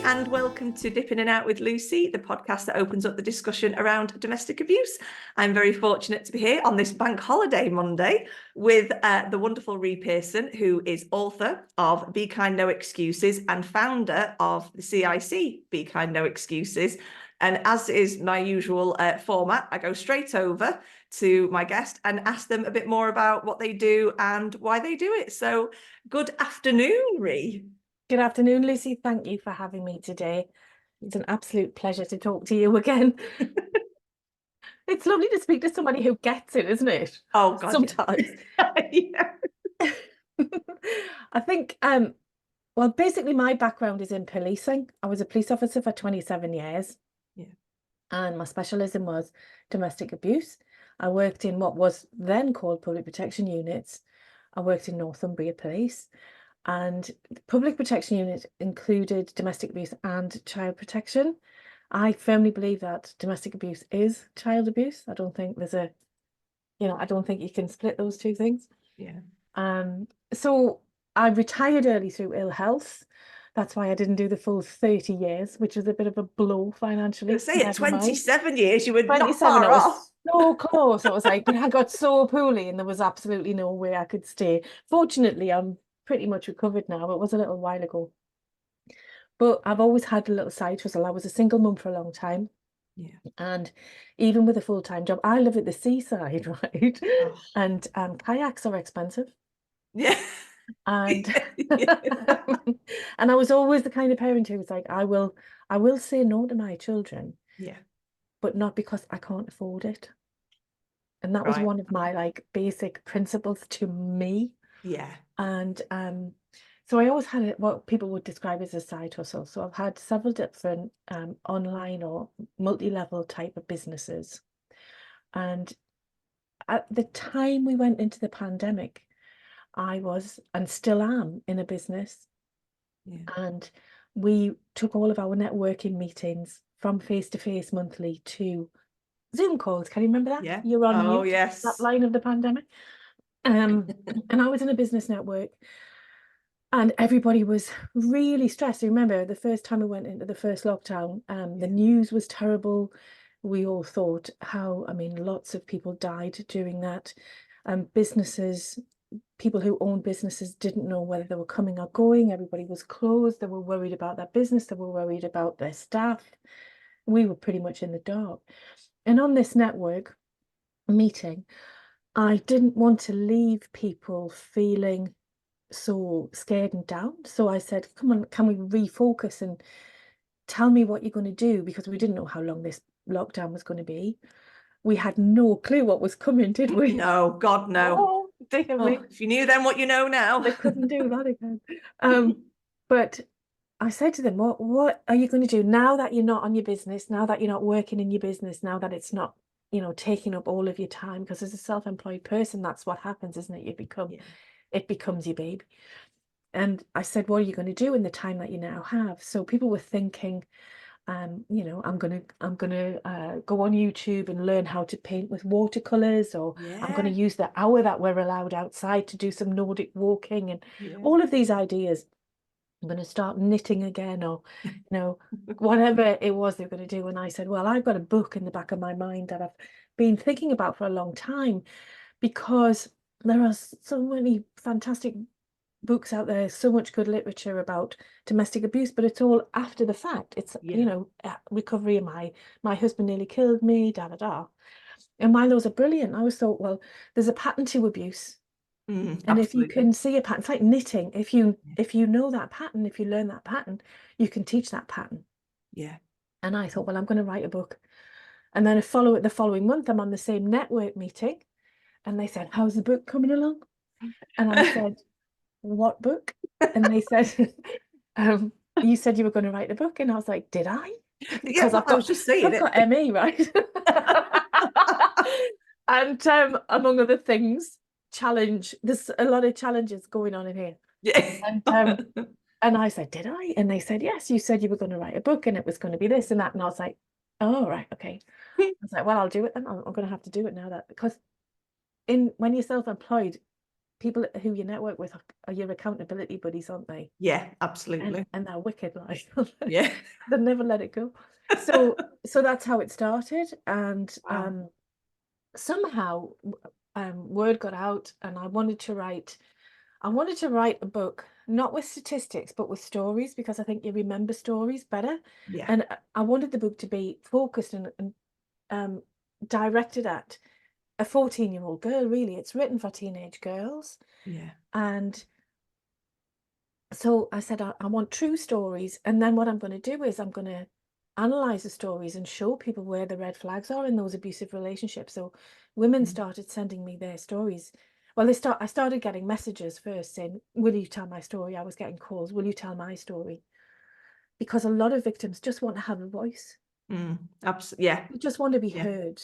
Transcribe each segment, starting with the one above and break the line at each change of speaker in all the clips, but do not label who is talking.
and welcome to Dip In and Out with Lucy, the podcast that opens up the discussion around domestic abuse. I'm very fortunate to be here on this bank holiday Monday with the wonderful Rie Pearson, who is author of Be Kind, No Excuses and founder of the C.I.C, Be Kind, No Excuses. And as is my usual format, I go straight over to my guest and ask them a bit more about what they do and why they do it. So good afternoon, Rie.
Good afternoon, Lucy. Thank you for having me today. It's an absolute pleasure to talk to you again. It's lovely to speak to somebody who gets it, isn't it?
Oh, God.
Sometimes.
Yeah.
I think, well, basically my background is in policing. I was a police officer for 27 years.
Yeah.
And my specialism was domestic abuse. I worked in what was then called public protection units. I worked in Northumbria Police. And the public protection unit included domestic abuse and child protection. I firmly believe that domestic abuse is child abuse. I don't think there's a, I don't think you can split those two things.
Yeah.
So I retired early through ill health. That's why I didn't do the full 30 years, which was a bit of a blow financially.
Say at 27 years, you were not
27,
far
I was
off.
so close. I was like, but I got so poorly and there was absolutely no way I could stay. Fortunately, I'm pretty much recovered now. It was a little while ago. But I've always had a little side hustle. I was a single mum for a long time.
Yeah.
And even with a full-time job, I live at the seaside, right?
Oh.
And kayaks are expensive.
Yeah.
And and I was always the kind of parent who was like, I will say no to my children.
Yeah.
But not because I can't afford it. And that was one of my like basic principles to me.
Yeah.
And so I always had what people would describe as a side hustle. So I've had several different online or multi-level type of businesses. And at the time we went into the pandemic, I was and still am in a business.
Yeah.
And we took all of our networking meetings from face-to-face monthly to Zoom calls. Can you remember that?
Yeah.
You're on mute,
yes.
that line of the pandemic. And I was in a business network. And everybody was really stressed. I remember the first time we went into the first lockdown, the news was terrible. We all thought lots of people died during that. Businesses, people who owned businesses didn't know whether they were coming or going. Everybody was closed. They were worried about their business. They were worried about their staff. We were pretty much in the dark. And on this network meeting, I didn't want to leave people feeling so scared and down. So I said, come on, can we refocus and tell me what you're going to do? Because we didn't know how long this lockdown was going to be. We had no clue what was coming, did we?
No, God, no.
Oh, dear me.
If you knew then what you know now.
They couldn't do that again. But I said to them, what are you going to do now that you're not on your business, now that you're not working in your business, now that it's not, taking up all of your time? Because as a self-employed person, that's what happens, isn't it? It becomes your baby. And I said, what are you going to do in the time that you now have? So people were thinking, I'm gonna go on YouTube and learn how to paint with watercolors, or I'm going to use the hour that we're allowed outside to do some Nordic walking, and all of these ideas. I'm going to start knitting again, or whatever it was they were going to do. And I said, well, I've got a book in the back of my mind that I've been thinking about for a long time, because there are so many fantastic books out there, so much good literature about domestic abuse, but it's all after the fact. It's recovery. My husband nearly killed me, and while those are brilliant, I always thought, well, there's a pattern to abuse. And
absolutely.
if you can see a pattern, it's like knitting. If you know that pattern, if you learn that pattern, you can teach that pattern.
Yeah.
And I thought, well, I'm going to write a book. And then the following month, I'm on the same network meeting, and they said, how's the book coming along? And I said, what book? And they said, you said you were going to write a book. And I was like, did I? Because
I was just saying
I've got ME, right? And among other things, there's a lot of challenges going on in here.
Yeah.
And I said, did I? And they said, yes, you said you were going to write a book and it was going to be this and that. And I was like, oh, right, okay. I was like, well, I'll do it then. I'm going to have to do it now, because when you're self-employed, people who you network with are your accountability buddies, aren't they?
Yeah, absolutely.
And they're wicked, like
Yeah.
they'll never let it go. So that's how it started, and
Wow.
somehow word got out, and I wanted to write a book, not with statistics, but with stories, because I think you remember stories better.
Yeah.
And I wanted the book to be focused and directed at a 14-year-old girl, really. It's written for teenage girls.
Yeah.
And so I said, I want true stories. And then what I'm going to do is I'm going to analyze the stories and show people where the red flags are in those abusive relationships. So women started sending me their stories. Well, I started getting messages first saying, will you tell my story? I was getting calls, will you tell my story? Because a lot of victims just want to have a voice.
Yeah.
They just want to be
Yeah.
heard.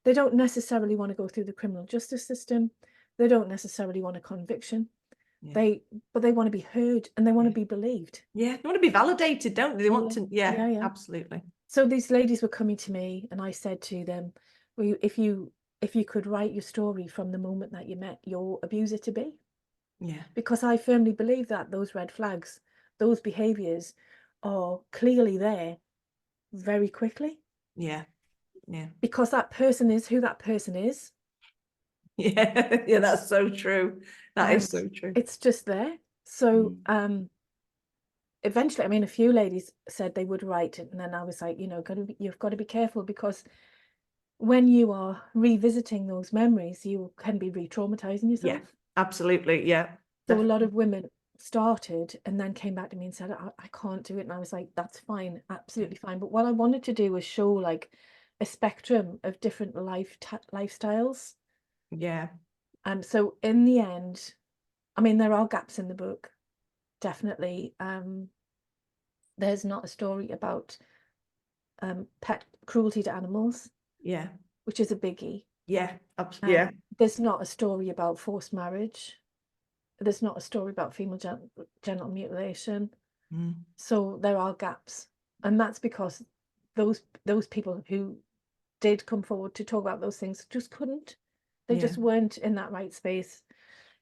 They don't necessarily want to go through the criminal justice system. They don't necessarily want a conviction.
Yeah.
But they want to be heard, and they want
Yeah.
to be believed.
Yeah. They want to be validated, don't they? They want to, yeah,
Yeah.
absolutely.
So these ladies were coming to me, and I said to them, well, if you could write your story from the moment that you met your abuser to be,
Yeah.
because I firmly believe that those red flags, those behaviours are clearly there very quickly,
Yeah. Yeah.
because that person is who that person is,
Yeah. Yeah. That's so true. That is
and
so true.
it's just there. So
Mm.
eventually, I mean, a few ladies said they would write it, and then I was like, you've got to be careful, because when you are revisiting those memories, you can be re-traumatizing
Yeah.
yourself.
Absolutely. Yeah.
So a lot
Definitely.
of women started and then came back to me and said, I can't do it. And I was like, that's fine,
Yeah.
absolutely fine. But what I wanted to do was show like a spectrum of different lifestyles.
Yeah.
So in the end, I mean, there are gaps in the book, definitely. There's not a story about pet cruelty to animals,
Yeah.
which is a biggie.
Yeah. Yeah.
There's not a story about forced marriage. There's not a story about female genital mutilation.
Mm.
So there are gaps, and that's because those people who did come forward to talk about those things just couldn't. They
Yeah.
just weren't in that right space.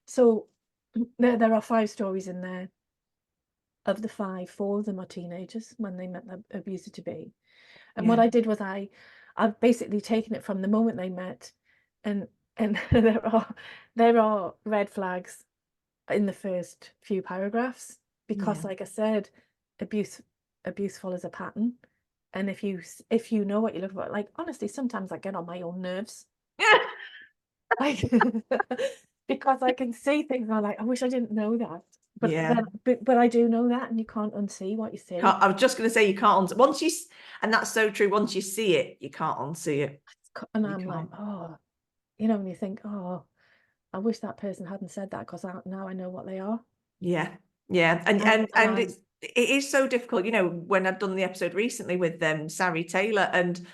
So there are 5 stories in there. Of the 5, 4 of them are teenagers when they met their abuser to be. And what
Yeah.
I did was I've basically taken it from the moment they met, and there are red flags in the first few paragraphs,
Yeah.
because like I said, abuse follows a pattern. And if you know what you're looking for, like honestly, sometimes I get on my own nerves. Like because I can see things and I'm like, I wish I didn't know that. But
Yeah.
then but I do know that, and you can't unsee what you see.
I was just going to say you can't once you, and that's so true. Once you see it, you can't unsee it.
And
You
I'm like,
can't.
oh, when you think, oh, I wish that person hadn't said that, because now I know what they are.
Yeah. Yeah. And
And
it is so difficult. When I'd done the episode recently with Sari Taylor, and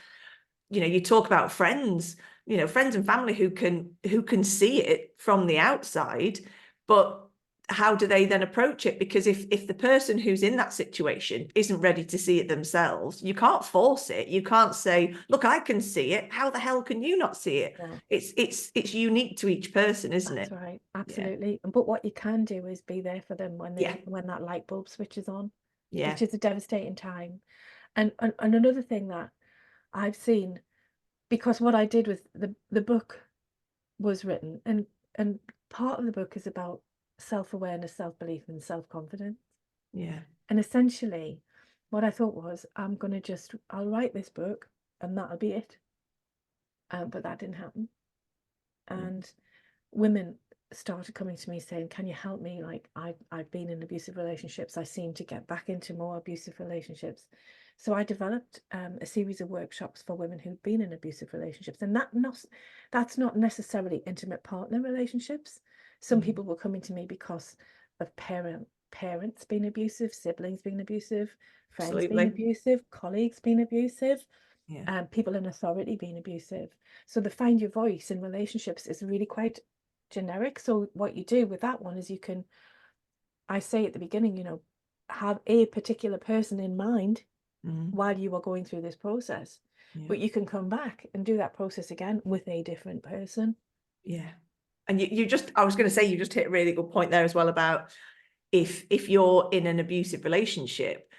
you talk about friends, friends and family who can see it from the outside, but how do they then approach it? Because if the person who's in that situation isn't ready to see it themselves, you can't force it. You can't say, look, I can see it. How the hell can you not see it?
no,
It's unique to each person, isn't
that's
it?
right,
Yeah.
absolutely. But what you can do is be there for them
Yeah.
when that light bulb switches on,
Yeah.
which is a devastating time. And another thing that I've seen, because what I did was the book was written, and part of the book is about self-awareness, self-belief, and self-confidence.
Yeah.
And essentially, what I thought was, I'll write this book and that'll be it. But that didn't happen.
Yeah.
And women started coming to me saying, can you help me? Like, I've been in abusive relationships. I seem to get back into more abusive relationships. So I developed a series of workshops for women who've been in abusive relationships. And that's not necessarily intimate partner relationships. Some people were coming to me because of parents being abusive, siblings being abusive, friends being
Absolutely.
abusive, colleagues being abusive,
Yeah.
people in authority being abusive. So the find your voice in relationships is really quite generic. So what you do with that one is I say at the beginning, have a particular person in mind while you are going through this process.
Yeah.
But you can come back and do that process again with a different person.
Yeah. And I was going to say, you just hit a really good point there as well about if you're in an abusive relationship,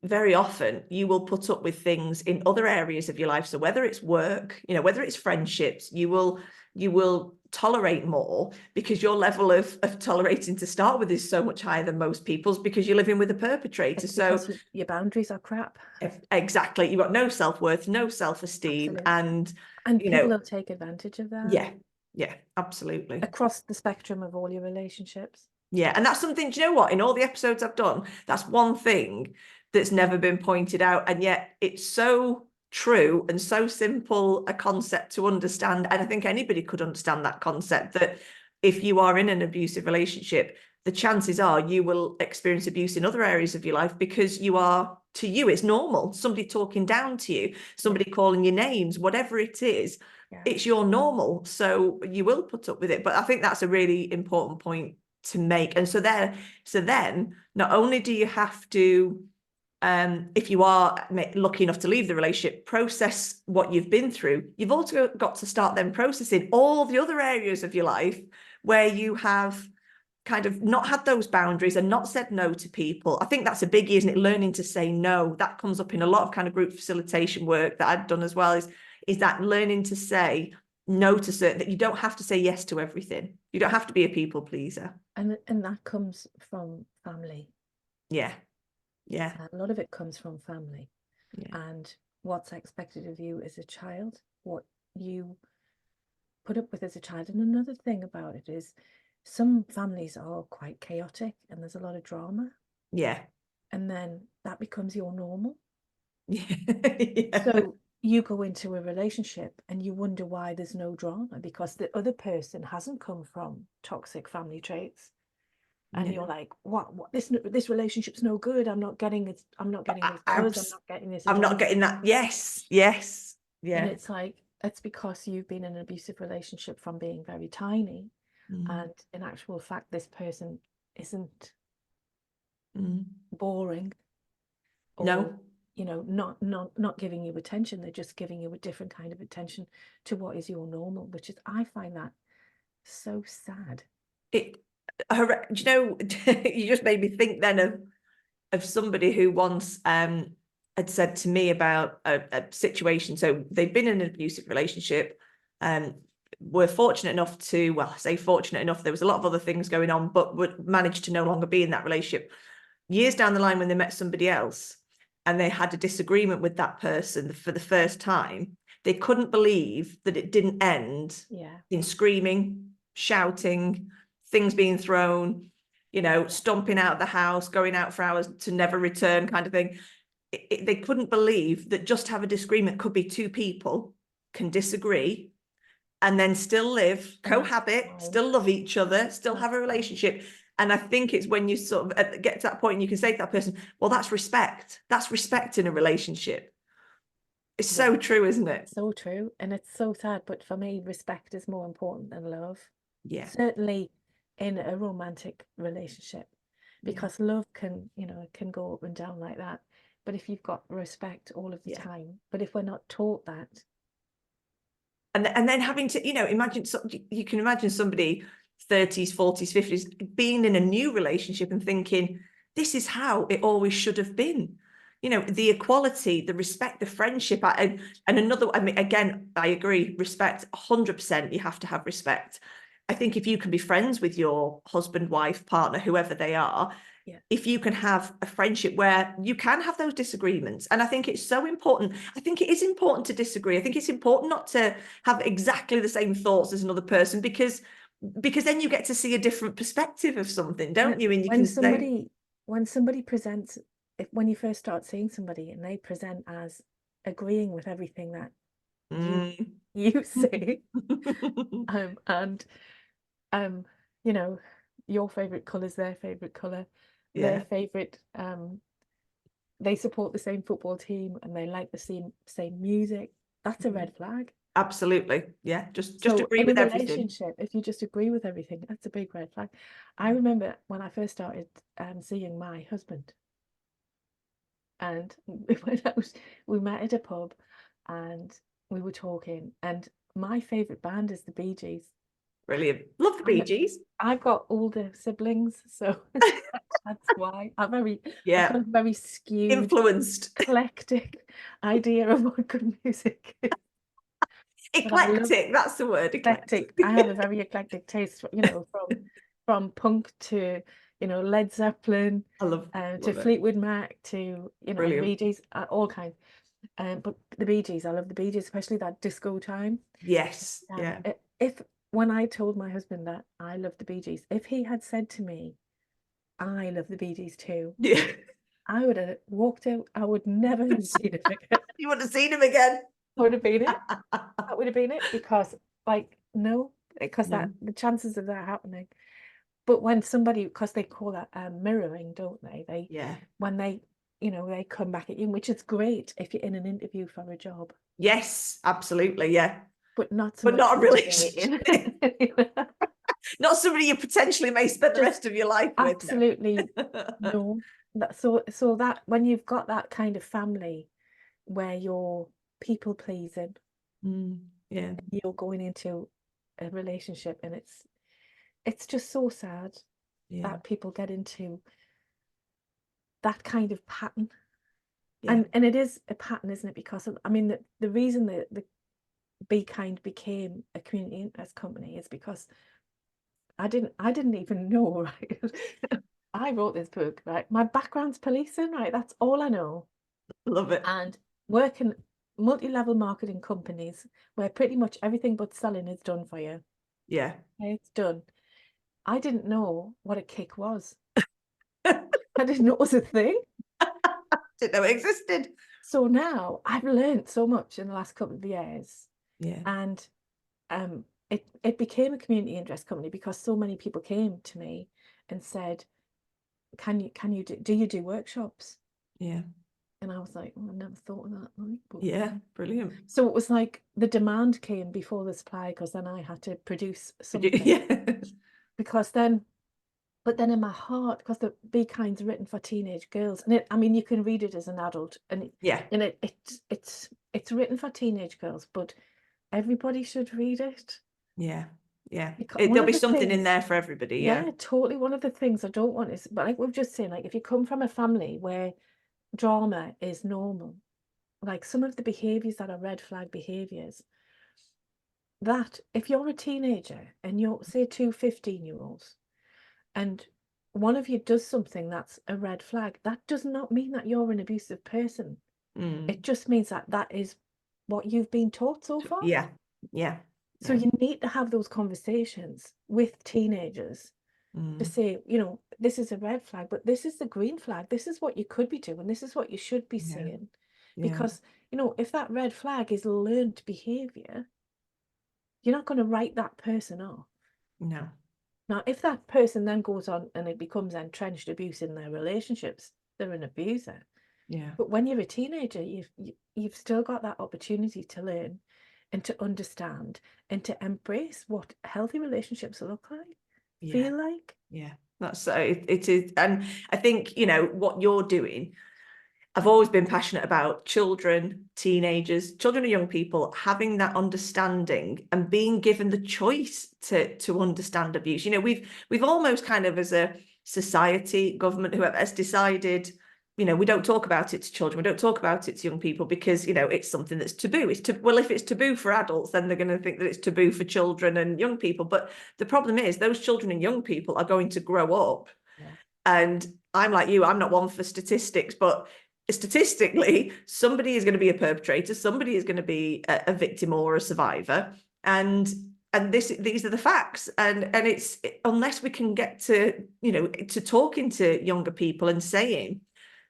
very often you will put up with things in other areas of your life. So whether it's work, whether it's friendships, you will tolerate more because your level of tolerating to start with is so much higher than most people's because you're living with a perpetrator.
It's
So
because your boundaries are crap.
exactly, you've got no self-worth, no self-esteem,
Absolutely. And people will take advantage of that.
Yeah, absolutely.
Across the spectrum of all your relationships.
Yeah, and that's something, do you know what? In all the episodes I've done, that's one thing that's never been pointed out. And yet it's so true and so simple a concept to understand. And I think anybody could understand that concept, that if you are in an abusive relationship, the chances are you will experience abuse in other areas of your life because to you, it's normal. Somebody talking down to you, somebody calling you names, whatever it is, it's your normal. So you will put up with it. But I think that's a really important point to make. And so then not only do you have to, if you are lucky enough to leave the relationship, process what you've been through, you've also got to start then processing all the other areas of your life where you have kind of not had those boundaries and not said no to people. I think that's a biggie, isn't it? Learning to say no. That comes up in a lot of kind of group facilitation work that I've done as well, is that learning to say no to certain, that you don't have to say yes to everything. You don't have to be a people pleaser.
And that comes from family.
Yeah.
A lot of it comes from family.
Yeah.
And what's expected of you as a child, what you put up with as a child. And another thing about it is some families are quite chaotic and there's a lot of drama.
Yeah.
And then that becomes your normal.
Yeah.
So you go into a relationship and you wonder why there's no drama, because the other person hasn't come from toxic family traits. And you're like, what this relationship's no good. I'm not getting this buzz, I'm not getting this
I'm not getting that. Yes. Yeah.
And it's like, it's because you've been in an abusive relationship from being very tiny. And in actual fact, this person isn't boring or
No.
not giving you attention. They're just giving you a different kind of attention to what is your normal, which is, I find that so sad.
Do you know, you just made me think then of somebody who once had said to me about a situation. So they'd been in an abusive relationship, were fortunate enough to, well, I say fortunate enough, there was a lot of other things going on, but would manage to no longer be in that relationship. Years down the line, when they met somebody else and they had a disagreement with that person for the first time, they couldn't believe that it didn't end in screaming, shouting, things being thrown, stomping out of the house, going out for hours to never return kind of thing. They couldn't believe that just to have a disagreement could be two people can disagree and then still live, cohabit, still love each other, still have a relationship. And I think it's when you sort of get to that point and you can say to that person, well, that's respect. That's respect in a relationship. It's so true, isn't it?
So true. And it's so sad. But for me, respect is more important than love.
Yeah.
Certainly in a romantic relationship, because love can go up and down like that. But if you've got respect all of the time, but if we're not taught that.
And then having to, you can imagine somebody 30s, 40s, 50s being in a new relationship and thinking, this is how it always should have been. The equality, the respect, the friendship. And another, I mean, again, I agree, respect, 100%, you have to have respect. I think if you can be friends with your husband, wife, partner, whoever they are, if you can have a friendship where you can have those disagreements. And I think it's so important. I think it is important to disagree. I think it's important not to have exactly the same thoughts as another person, because then you get to see a different perspective of something, don't you? And you can say,
when somebody presents, when you first start seeing somebody and they present as agreeing with everything that you say, and your favorite color is their favorite color, their favorite, they support the same football team and they like the same music, that's a red flag.
Absolutely. Yeah. Just agree with everything.
Relationship, if you just agree with everything, that's a big red flag. I remember when I first started seeing my husband, and we went out, we met at a pub and we were talking, and my favorite band is the Bee Gees.
Brilliant. Love the Bee Gees.
I've got older siblings, so that's why I've
Yeah.
got a very skewed,
Influenced.
eclectic idea of what good music is. But I love
Eclectic, that's the word, eclectic.
eclectic. I have a very eclectic taste, you know, from punk to, you know, Led Zeppelin,
I love
to
it.
Fleetwood Mac, to, you know, the
Brilliant.
Bee Gees, all kinds. But the Bee Gees, I love the Bee Gees, especially that disco time.
Yes. Yeah.
If when I told my husband that I love the Bee Gees, if he had said to me, I love the Bee Gees too,
Yeah.
I would have walked out. I would never have seen it again.
You would have seen him again.
Would have been it. That would have been it, because like no, because
No.
the chances of that happening. But when somebody, because they call that mirroring, don't they?
Yeah.
When they, you know, they come back at you, which is great if you're in an interview for a job.
Yes, absolutely. Yeah.
But not so
But
much
not a
when you're
relationship.
dating.
Not somebody you potentially may spend the
Just
rest of your life with.
absolutely no. So that when you've got that kind of family where you're people pleasing,
Yeah.
you're going into a relationship, and it's just so sad
Yeah.
that people get into that kind of pattern.
Yeah.
And it is a pattern, isn't it? Because of, I mean, the reason the Be Kind became a community interest company is because I didn't even know, right? I wrote this book, right? My background's policing, right? That's all I know.
Love it.
And work in multi-level marketing companies where pretty much everything but selling is done for you.
Yeah.
Okay, it's done. I didn't know what a kick was. I didn't know it was a thing.
Didn't know it existed.
So now I've learned so much in the last couple of years.
Yeah.
And it became a community interest company because so many people came to me and said, can you do you do workshops?
Yeah.
And I was like, oh, I never thought of that, like, but
Yeah. Brilliant.
so it was like the demand came before the supply, because then I had to produce something.
Yeah.
Because then, but then in my heart, because the Be Kind's written for teenage girls, and I mean, you can read it as an adult, and
Yeah.
it's written for teenage girls, but everybody should read it.
Yeah. Yeah.
Because one
There'll
of
be
the
something in
things,
there for everybody. Yeah.
yeah, totally. One of the things I don't want is, but like we've just seen, like if you come from a family where drama is normal, like some of the behaviours that are red flag behaviours, that if you're a teenager and you're, say, 2 15-year-olds, and one of you does something that's a red flag, that does not mean that you're an abusive person. It just means that that is what you've been taught so far.
Yeah. Yeah.
So
Yeah.
you need to have those conversations with teenagers to say, you know, this is a red flag, but this is the green flag. This is what you could be doing. This is what you should be
Yeah.
saying.
Yeah.
Because, you know, if that red flag is learned behavior, you're not going to write that person off.
No.
Now, if that person then goes on and it becomes entrenched abuse in their relationships, they're an abuser.
Yeah.
But when you're a teenager, you've still got that opportunity to learn and to understand and to embrace what healthy relationships look like,
Yeah.
feel like.
Yeah. That's it is. And I think, you know, what you're doing, I've always been passionate about children, teenagers, children and young people having that understanding and being given the choice to understand abuse. You know, we've almost kind of, as a society, government, whoever, has decided, you know, we don't talk about it to children, we don't talk about it to young people because, you know, it's something that's taboo. Well, if it's taboo for adults, then they're going to think that it's taboo for children and young people. But the problem is those children and young people are going to grow up.
Yeah.
And I'm like you, I'm not one for statistics, but statistically, somebody is going to be a perpetrator, somebody is going to be a victim or a survivor, and these are the facts. And it's, unless we can get to, you know, to talking to younger people and saying,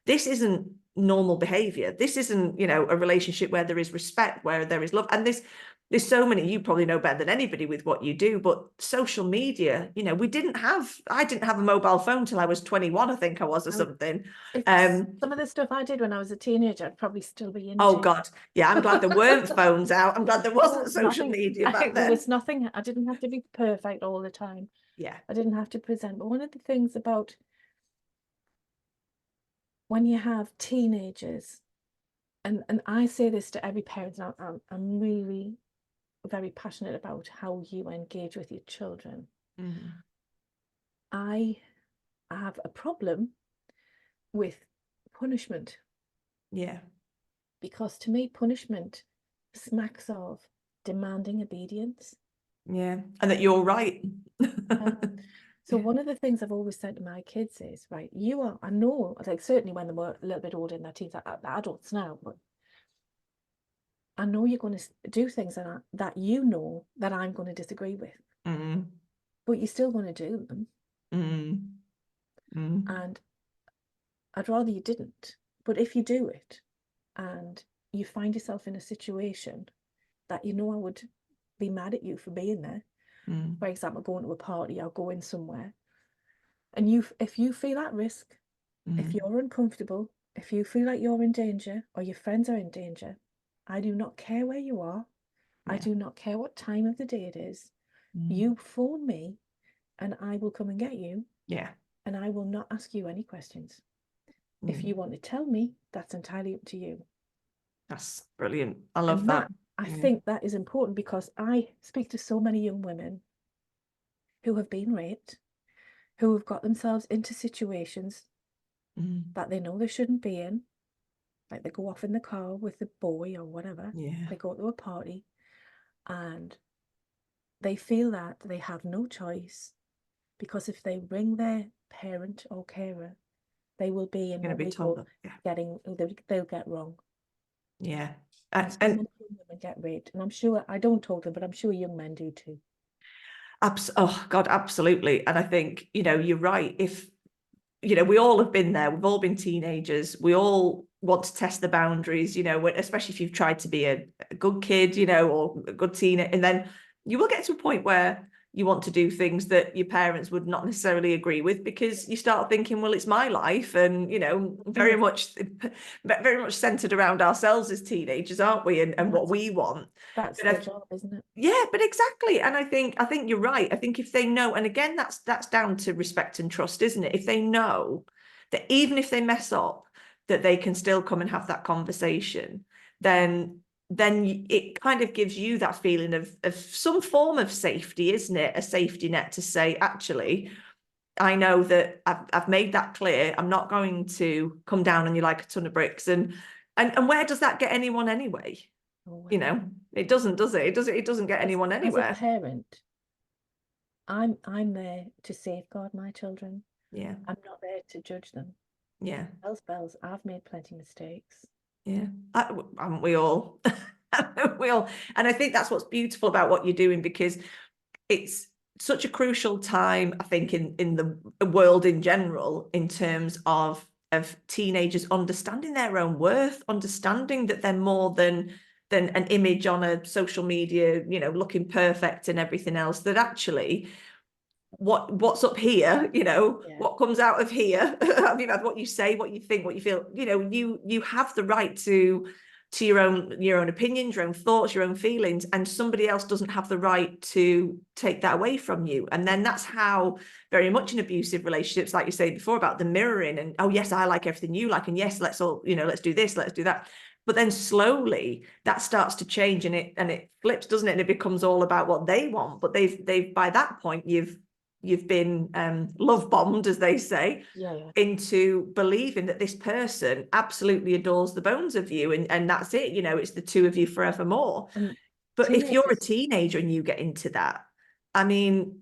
this isn't normal behavior, this isn't, you know, a relationship where there is respect, where there is love. And there's so many, you probably know better than anybody with what you do, but social media, you know, I didn't have a mobile phone till I was 21, I think I was, or something.
Some of the stuff I did when I was a teenager, I'd probably still be into.
Oh God, yeah, I'm glad there weren't phones out. I'm glad there wasn't
Oh,
social
nothing.
media back
There
then.
was nothing. I didn't have to be perfect all the time.
Yeah.
I didn't have to present. But one of the things about when you have teenagers, and I say this to every parent, and I'm really very passionate about how you engage with your children.
Mm.
I have a problem with punishment,
Yeah.
because to me, punishment smacks of demanding obedience.
Yeah. And that you're right.
So one of the things I've always said to my kids is, right, you are, I know, like certainly when they were a little bit older in their teens, they're adults now, but I know you're going to do things that you know that I'm going to disagree with,
Mm.
but you're still going to do them.
Mm. Mm.
And I'd rather you didn't. But if you do it and you find yourself in a situation that you know I would be mad at you for being there,
Mm.
for example, going to a party or going somewhere, and if you feel at risk, if you're uncomfortable, if you feel like you're in danger or your friends are in danger, I do not care where you are. I
Yeah.
do not care what time of the day it is. You phone me and I will come and get you,
Yeah.
and I will not ask you any questions. If
Mm.
you want to tell me, that's entirely up to you.
That's brilliant. I love
And
that.
I think that is important, because I speak to so many young women who have been raped, who have got themselves into situations that they know they shouldn't be in. Like they go off in the car with the boy or whatever.
Yeah.
They go to a party and they feel that they have no choice, because if they ring their parent or carer, they will be in
Gonna
what
be
they
told
call
that. Yeah.
they'll get wrong.
Yeah.
And so many young women get raped. And I'm sure, I don't talk to them, but I'm sure young men do too.
Oh God, absolutely. And I think, you're right. If, we all have been there. We've all been teenagers. We all want to test the boundaries, especially if you've tried to be a good kid, or a good teen. And then you will get to a point where you want to do things that your parents would not necessarily agree with, because you start thinking, well, it's my life. And, very much centered around ourselves as teenagers, aren't we? And what we want.
That's
But
their job, isn't it?
yeah, but exactly. And I think you're right. I think if they know, and again, that's down to respect and trust, isn't it? If they know that even if they mess up, that they can still come and have that conversation, then it kind of gives you that feeling of some form of safety, isn't it? A safety net to say, actually, I know that I've made that clear. I'm not going to come down on you like a ton of bricks. And where does that get anyone anyway?
Oh,
It doesn't, does it? It doesn't get anyone
as a
anywhere.
parent, I'm there to safeguard my children.
Yeah.
I'm not there to judge them.
Yeah.
Bells, I've made plenty mistakes.
Yeah. Haven't we all? We all. And I think that's what's beautiful about what you're doing, because it's such a crucial time, I think, in the world in general, in terms of teenagers understanding their own worth, understanding that they're more than an image on a social media, looking perfect and everything else, that actually what's up here, what comes out of here, I mean, what you say, what you think, what you feel, you have the right to your own opinions, your own thoughts, your own feelings, and somebody else doesn't have the right to take that away from you. And then that's how very much in abusive relationships, like you said before, about the mirroring, and oh yes, I like everything you like, and yes, let's all, let's do this, let's do that. But then slowly that starts to change, and it flips, doesn't it? And it becomes all about what they want. But they've by that point you've been love bombed, as they say, into believing that this person absolutely adores the bones of you, and that's it. It's the two of you forevermore. But if you're a teenager and you get into that, I mean,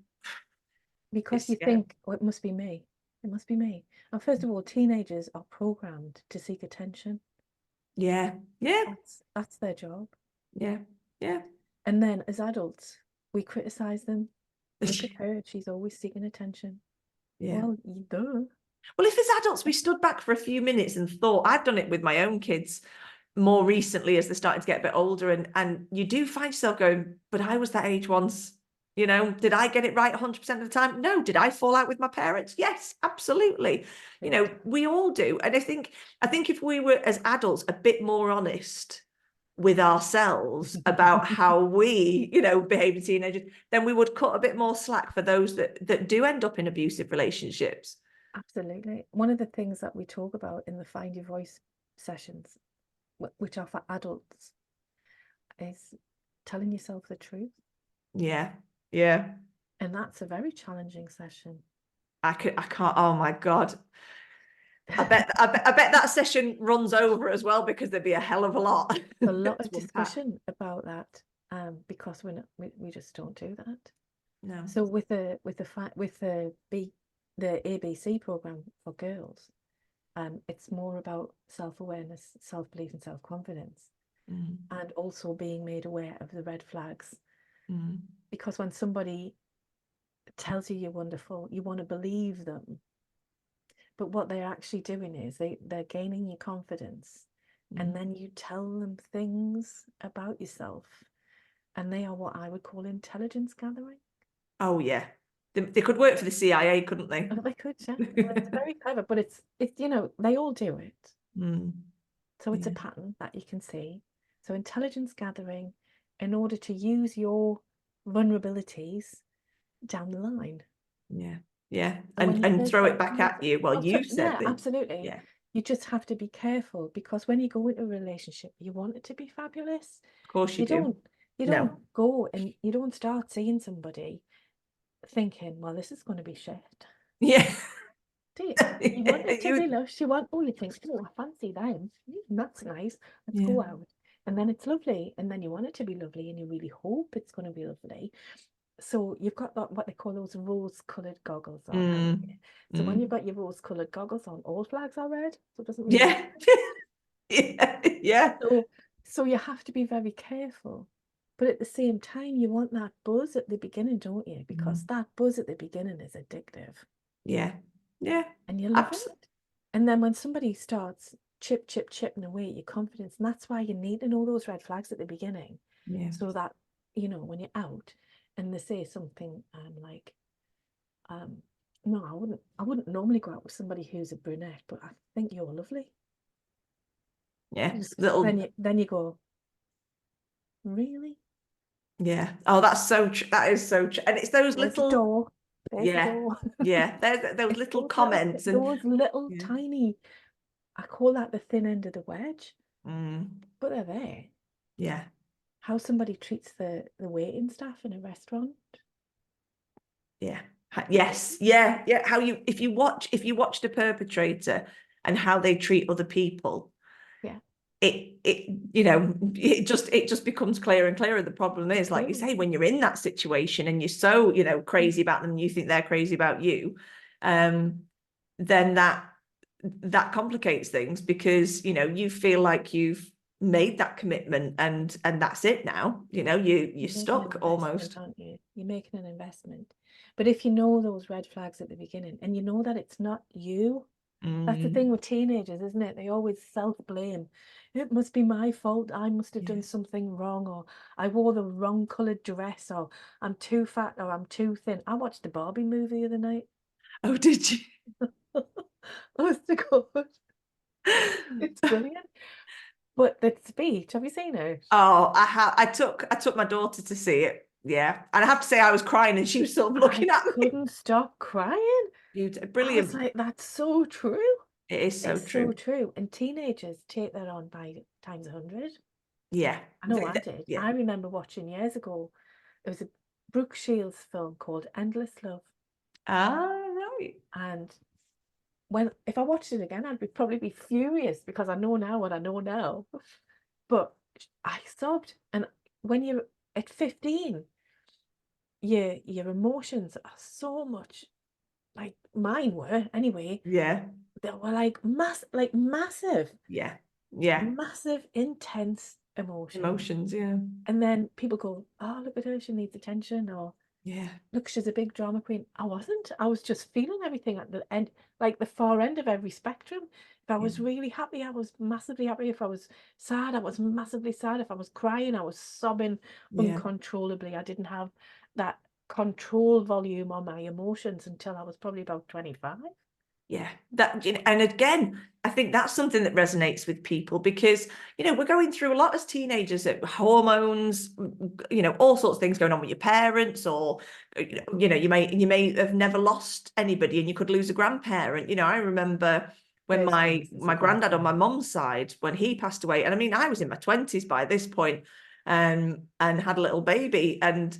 because you think, oh, it must be me. It must be me. And first of all, teenagers are programmed to seek attention.
Yeah.
That's their job.
Yeah.
And then as adults, we criticize them. Look at her, she's always seeking attention.
Yeah.
Well, duh.
Well, if as adults we stood back for a few minutes and thought, I've done it with my own kids more recently as they're starting to get a bit older, and you do find yourself going, but I was that age once. Did I get it right 100% of the time? No. Did I fall out with my parents? Yes, absolutely. We all do. And I think if we were as adults a bit more honest with ourselves about how we, behave as teenagers, then we would cut a bit more slack for those that do end up in abusive relationships.
Absolutely. One of the things that we talk about in the Find Your Voice sessions, which are for adults, is telling yourself the truth.
Yeah. Yeah.
And that's a very challenging session.
I can't, oh my God. I bet that session runs over as well, because there'd be a hell of a lot.
A lot of
to unpack.
discussion about that, because we just don't do that.
No.
So with the ABC program for girls, it's more about self-awareness, self-belief, and self-confidence, and also being made aware of the red flags. Because when somebody tells you you're wonderful, you want to believe them. But what they're actually doing is they're gaining your confidence, and then you tell them things about yourself, and they are what I would call intelligence gathering.
Oh yeah, they could work for the CIA, couldn't they?
Oh, they could, yeah. Well, it's very clever, but it's they all do it. So it's a pattern that you can see. So intelligence gathering in order to use your vulnerabilities down the line.
Yeah,
So
and throw it back at you. Well, you said that.
Absolutely.
Yeah,
You just have to be careful, because when you go into a relationship, you want it to be fabulous.
of course you do.
You don't go and you don't start seeing somebody thinking, well, this is going to be shit.
Yeah.
Do you? You want it to be lush. You want, oh, you think, oh, I fancy them. That's nice. Let's go out. And then it's lovely. And then you want it to be lovely, and you really hope it's going to be lovely. So you've got that, what they call those rose-coloured goggles on, haven't you? So when you've got your rose-coloured goggles on, all flags are red. So it doesn't really
Yeah. Yeah.
So you have to be very careful. But at the same time, you want that buzz at the beginning, don't you? Because that buzz at the beginning is addictive.
Yeah. Yeah.
And you love it. And then when somebody starts chipping away at your confidence, and that's why you need to know those red flags at the beginning.
Yeah.
So that, when you're out and they say something like, no, I wouldn't normally go out with somebody who's a brunette, but I think you're lovely.
Yeah.
Then you go, really?
Yeah. Oh, that's so true. That is so true. And it's those
There's
little.
the door. There's the door.
Yeah. There's those little comments and
those little tiny. I call that the thin end of the wedge. But they're there.
Yeah.
How somebody treats the waiting staff in a restaurant.
Yeah. Yes. Yeah. Yeah. How if you watch the perpetrator and how they treat other people.
Yeah.
It just becomes clearer and clearer. The problem is, like you say, when you're in that situation and you're so, crazy about them and you think they're crazy about you, then that complicates things, because, you feel like you've made that commitment and that's it now, you're stuck almost.
Aren't you? You're making an investment. But if you know those red flags at the beginning, and you know that it's not you, that's the thing with teenagers, isn't it? They always self-blame. It must be my fault. I must have done something wrong, or I wore the wrong coloured dress, or I'm too fat, or I'm too thin. I watched the Barbie movie the other night.
Oh, did you?
Honest to God. It's brilliant. But the speech, have you seen it?
Oh, I have. I took my daughter to see it. Yeah, and I have to say, I was crying, and she was sort of looking at me.
Couldn't stop crying.
Brilliant.
I was like, that's so true.
It is so true.
So true. And teenagers take that on by times 100.
Yeah,
I know I did.
Yeah.
I remember watching years ago. It was a Brooke Shields film called Endless Love.
Ah, right.
And if I watched it again, I'd probably be furious, because I know now what I know now. But I sobbed. And when you're at 15, your emotions are so much, like mine were anyway.
Yeah.
They were like massive.
Yeah.
Massive, intense
Emotions, yeah.
And then people go, oh, look at her, she needs attention, or look, she's a big drama queen. I wasn't. I was just feeling everything at the end, like the far end of every spectrum. If I was really happy, I was massively happy. If I was sad, I was massively sad. If I was crying, I was sobbing uncontrollably. I didn't have that control volume on my emotions until I was probably about 25.
Yeah, and again, I think that's something that resonates with people, because, we're going through a lot as teenagers, hormones, all sorts of things going on with your parents, or, you may have never lost anybody, and you could lose a grandparent. I remember when my granddad on my mum's side, when he passed away, and I mean, I was in my 20s by this point, and had a little baby. And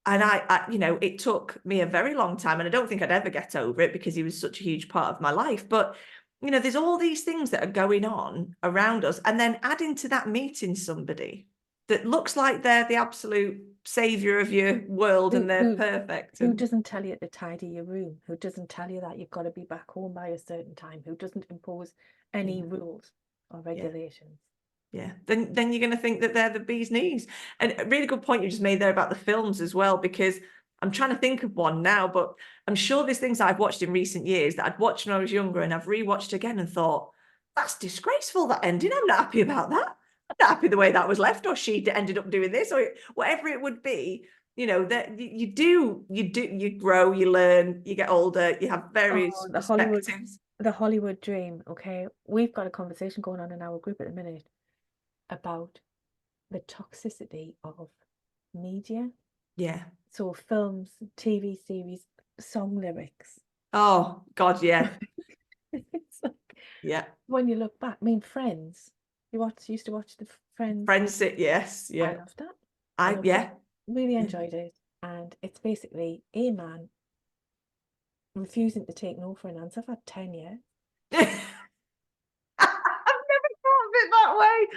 I, you know, it took me a very long time, and I don't think I'd ever get over it because he was such a huge part of my life. But, you know, there's all these things that are going on around us. And then adding to that, meeting somebody that looks like they're the absolute savior of your world and they're perfect.
Who doesn't tell you to tidy your room? Who doesn't tell you that you've got to be back home by a certain time? Who doesn't impose any rules or regulations?
Yeah, then you're going to think that they're the bee's knees. And a really good point you just made there about the films as well, because I'm trying to think of one now, but I'm sure there's things I've watched in recent years that I'd watched when I was younger and I've rewatched again and thought, that's disgraceful, that ending. I'm not happy about that. I'm not happy the way that was left, or she ended up doing this, or whatever it would be. You know, that you grow, you learn, you get older, you have various perspectives.
The Hollywood dream. Okay, we've got a conversation going on in our group at the minute about the toxicity of media.
Yeah.
So films, TV series, song lyrics.
Oh God, yeah.
It's like,
yeah.
When you look back, I mean, Friends. You used to watch the Friends.
Friends, yes, yeah.
I loved that.
Yeah.
Really enjoyed it. And it's basically a man refusing to take no for an answer for 10 years.
I've never thought of it that way.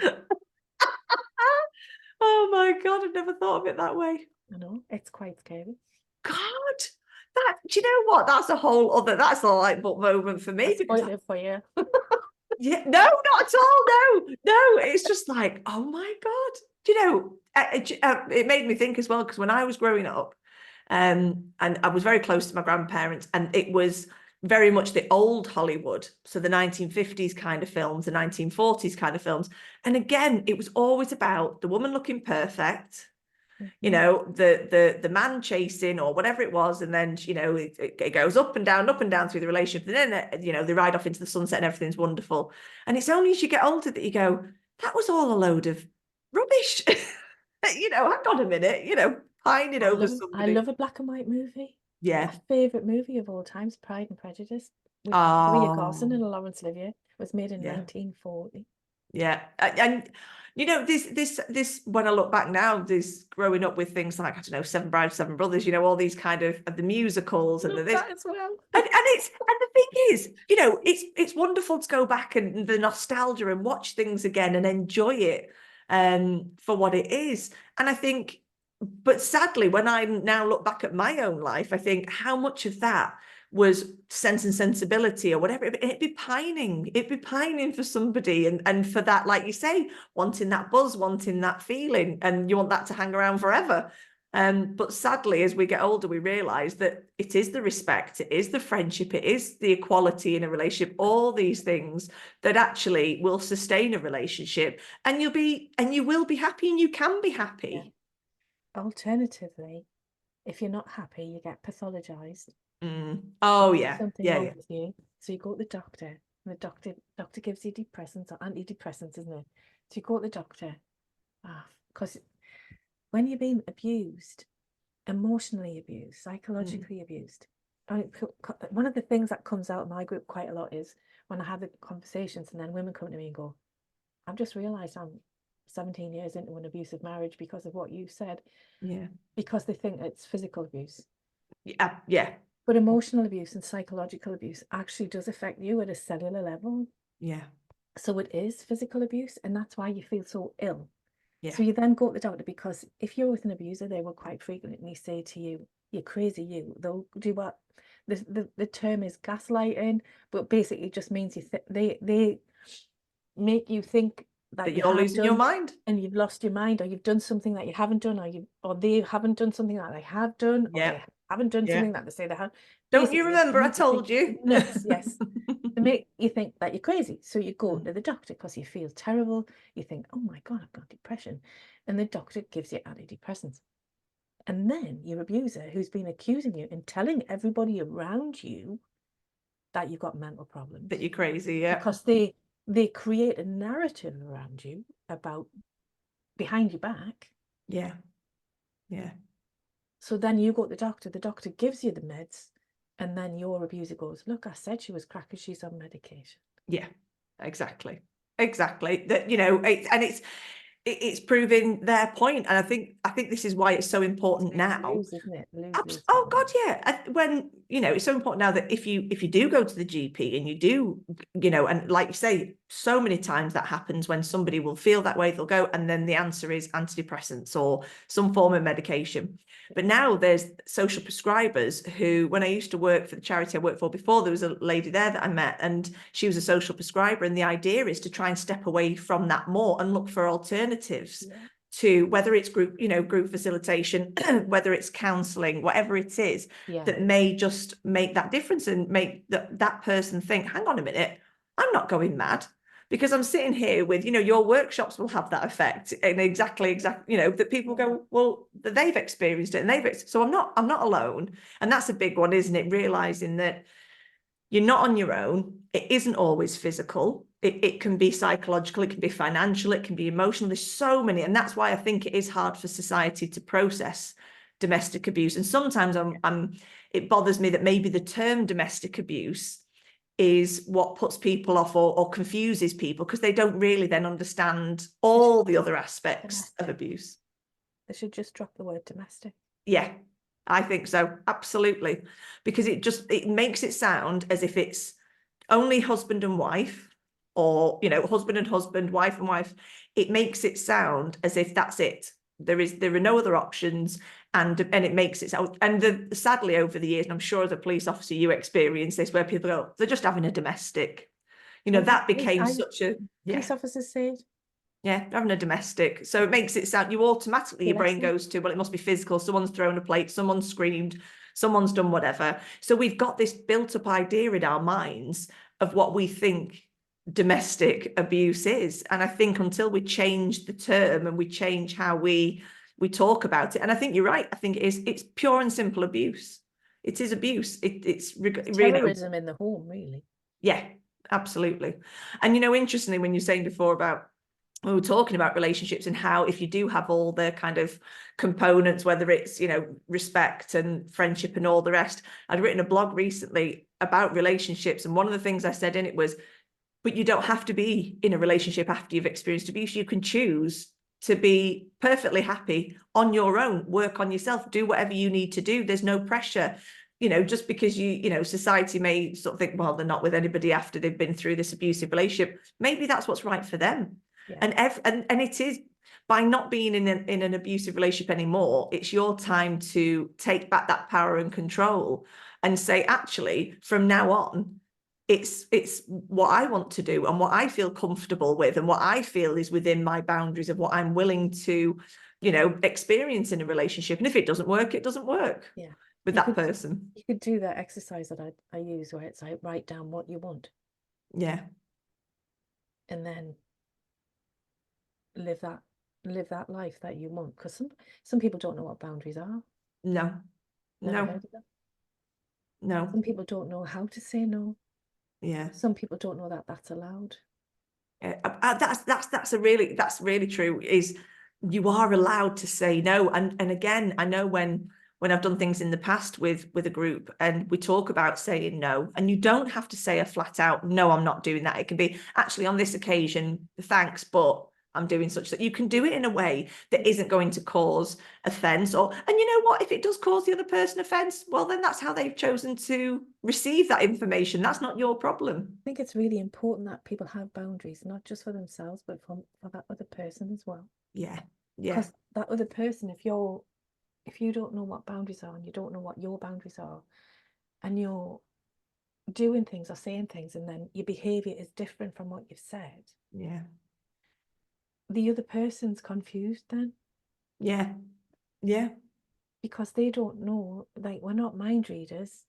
Oh my God, I've never thought of it that way.
I know, it's quite scary.
God, do you know what? That's a light bulb moment for me.
Spoil it for you.
Yeah, no, not at all. No, it's just like, oh my God. Do you know, it made me think as well, because when I was growing up, and I was very close to my grandparents, and it was very much the old Hollywood, so the 1950s kind of films, the 1940s kind of films. And again, it was always about the woman looking perfect, you know, the man chasing or whatever it was, and then, you know, it goes up and down through the relationship, and then, you know, they ride off into the sunset and everything's wonderful. And it's only as you get older that you go, that was all a load of rubbish. You know, hang on a minute, you know, pining over somebody.
I love a black and white movie.
Yeah.
My favourite movie of all time is Pride and Prejudice with Rie Pearson and Laurence Olivier. It was made in 1940.
Yeah, and you know, this when I look back now, this growing up with things like, I don't know, Seven Brides, Seven Brothers, you know, all these kind of the musicals and this
as well.
And the thing is, you know, it's wonderful to go back and the nostalgia and watch things again and enjoy it for what it is. And I think, but sadly, when I now look back at my own life, I think how much of that was Sense and Sensibility or whatever. It'd be pining for somebody, and for that, like you say, wanting that buzz, wanting that feeling, and you want that to hang around forever. But sadly, as we get older, we realize that it is the respect, it is the friendship, it is the equality in a relationship, all these things that actually will sustain a relationship, and you will be happy, and you can be happy.
Yeah. Alternatively, if you're not happy, you get pathologized.
Oh yeah,
something wrong with you, so you go to the doctor, and the doctor gives you depressants or antidepressants, isn't it? So you go to the doctor, because when you're being abused, emotionally abused, psychologically abused, one of the things that comes out in my group quite a lot is when I have the conversations, and then women come to me and go, I've just realized I'm 17 years into an abusive marriage because of what you said.
Yeah.
Because they think it's physical abuse.
Yeah.
But emotional abuse and psychological abuse actually does affect you at a cellular level.
Yeah.
So it is physical abuse, and that's why you feel so ill.
Yeah.
So you then go to the doctor, because if you're with an abuser, they will quite frequently say to you, you're crazy, they'll do what the term is gaslighting, but basically just means they make you think that
you're losing your mind,
and you've lost your mind, or you've done something that you haven't done, or they haven't done something that they have done, or they haven't done something that they say they have.
Don't you remember I told you?
Nuts, yes. To make you think that you're crazy. So you go to the doctor because you feel terrible. You think, oh my God, I've got depression. And the doctor gives you antidepressants. And then your abuser, who's been accusing you and telling everybody around you that you've got mental problems.
That you're crazy,
Because they create a narrative around you about behind your back.
Yeah.
So then you go to the doctor gives you the meds, and then your abuser goes, look, I said she was cracking, she's on medication.
Yeah, exactly. That, you know, it's it's proving their point. And I think this is why it's so important now.
Lose, isn't it? Lose.
Oh God, yeah. When, it's so important now that if you do go to the GP and you do, and like you say, so many times that happens when somebody will feel that way, they'll go, and then the answer is antidepressants or some form of medication. But now there's social prescribers who, when I used to work for the charity I worked for before, there was a lady there that I met, and she was a social prescriber. And the idea is to try and step away from that more and look for alternatives. Yeah. To whether it's group facilitation, whether it's counselling, whatever it is, that may just make that difference and make that person think, hang on a minute, I'm not going mad, because I'm sitting here with, your workshops will have that effect, and exactly, that people go, well, they've experienced it, and so I'm not alone. And that's a big one, isn't it? Realising that you're not on your own. It isn't always physical. It can be psychological, it can be financial, it can be emotional. There's so many. And that's why I think it is hard for society to process domestic abuse. And sometimes it bothers me that maybe the term domestic abuse is what puts people off or confuses people, because they don't really then understand all the other aspects of abuse.
They should just drop the word domestic.
Yeah. I think so, absolutely, because it makes it sound as if it's only husband and wife, or husband and husband, wife and wife. It makes it sound as if that's it. There are no other options, and it makes it sound. And sadly, over the years, and I'm sure as a police officer you experience this, where people go, they're just having a domestic. That became such a
police officers say it.
Yeah, having a domestic. So it makes it sound, you automatically, your brain goes to, well, it must be physical. Someone's thrown a plate, someone's screamed, someone's done whatever. So we've got this built up idea in our minds of what we think domestic abuse is. And I think until we change the term and we change how we talk about it, and I think you're right, I think it's pure and simple abuse. It is abuse. It's
terrorism in the home, really.
Yeah, absolutely. And, interestingly, when you're saying before about, we were talking about relationships and how if you do have all the kind of components, whether it's, respect and friendship and all the rest, I'd written a blog recently about relationships. And one of the things I said in it was, but you don't have to be in a relationship after you've experienced abuse. You can choose to be perfectly happy on your own, work on yourself, do whatever you need to do. There's no pressure. Just because society may sort of think, well, they're not with anybody after they've been through this abusive relationship. Maybe that's what's right for them. Yeah. And it is, by not being in an abusive relationship anymore, it's your time to take back that power and control and say, actually, from now on, it's what I want to do and what I feel comfortable with and what I feel is within my boundaries of what I'm willing to, experience in a relationship. And if it doesn't work, it doesn't work.
Yeah.
With that person.
You could do that exercise that I use, where it's like, write down what you want.
Yeah.
And then live that life that you want, because some people don't know what boundaries are.
No.
Some people don't know how to say no.
Yeah.
Some people don't know that that's allowed.
That's really true, is you are allowed to say no. And again, I know when I've done things in the past with a group and we talk about saying no, and you don't have to say a flat out, no, I'm not doing that. It can be, actually, on this occasion, thanks, but I'm doing such that. You can do it in a way that isn't going to cause offence, and you know what, if it does cause the other person offence, well, then that's how they've chosen to receive that information. That's not your problem.
I think it's really important that people have boundaries, not just for themselves, but for that other person as well.
Yeah.
Because that other person, if you don't know what boundaries are and you don't know what your boundaries are, and you're doing things or saying things and then your behaviour is different from what you've said, the other person's confused then. Because they don't know, like, we're not mind readers.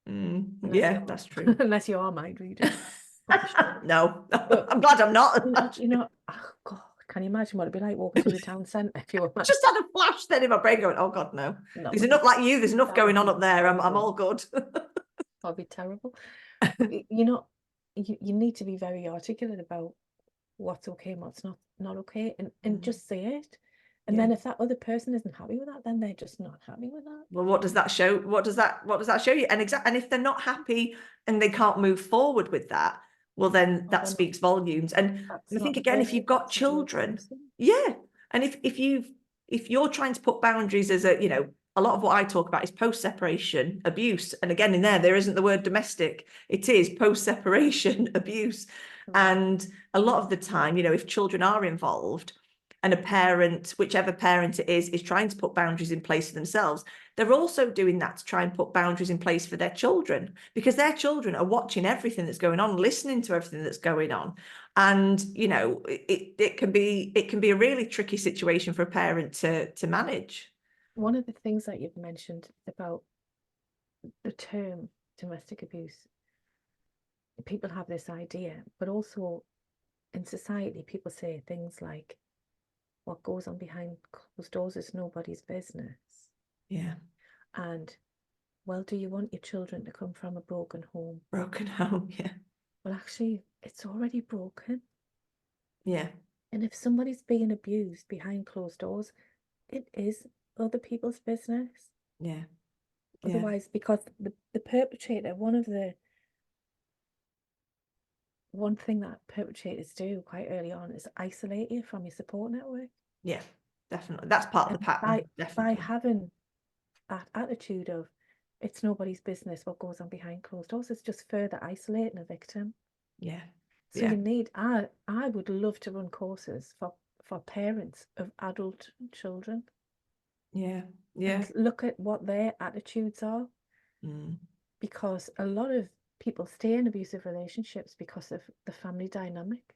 That's true.
Unless you are mind readers.
No, but, I'm glad I'm not.
Oh God, can you imagine what it'd be like walking through the town centre if you were mad?
Just had a flash then in my brain going, oh God, no. There's enough like you, there's enough going on up there. I'm all good.
That'd be terrible. You need to be very articulate about what's okay and what's not okay, and just say it. And then if that other person isn't happy with that, then they're just not happy with that.
Well, what does that show? What does that show you? And if they're not happy and they can't move forward with that, well, then
Oh,
that
they're not.
speaks volumes. And
That's
I
not
think,
the
again, if
person.
you've got
That's not your
children,
person.
yeah. And if you're trying to put boundaries as a lot of what I talk about is post-separation abuse. And again, in there isn't the word domestic. It is post-separation abuse. And a lot of the time, if children are involved and a parent, whichever parent it is trying to put boundaries in place for themselves, they're also doing that to try and put boundaries in place for their children, because their children are watching everything that's going on, listening to everything that's going on. And it can be a really tricky situation for a parent to manage.
One of the things that you've mentioned about the term domestic abuse, people have this idea, but also in society, people say things like, what goes on behind closed doors is nobody's business.
Yeah.
And, well, do you want your children to come from a broken home?
Broken home. Yeah.
Well, actually, it's already broken.
Yeah.
And if somebody's being abused behind closed doors, it is other people's business.
Yeah. Yeah.
Otherwise, because the perpetrator, one thing that perpetrators do quite early on is isolate you from your support network.
Yeah. Definitely. That's part of
And
the pattern.
by
Definitely.
having that attitude of it's nobody's business what goes on behind closed doors, it's just further isolating a victim.
Yeah.
So
Yeah.
I would love to run courses for parents of adult children.
Yeah. Yeah.
And look at what their attitudes are,
Mm.
because a lot of people stay in abusive relationships because of the family dynamic.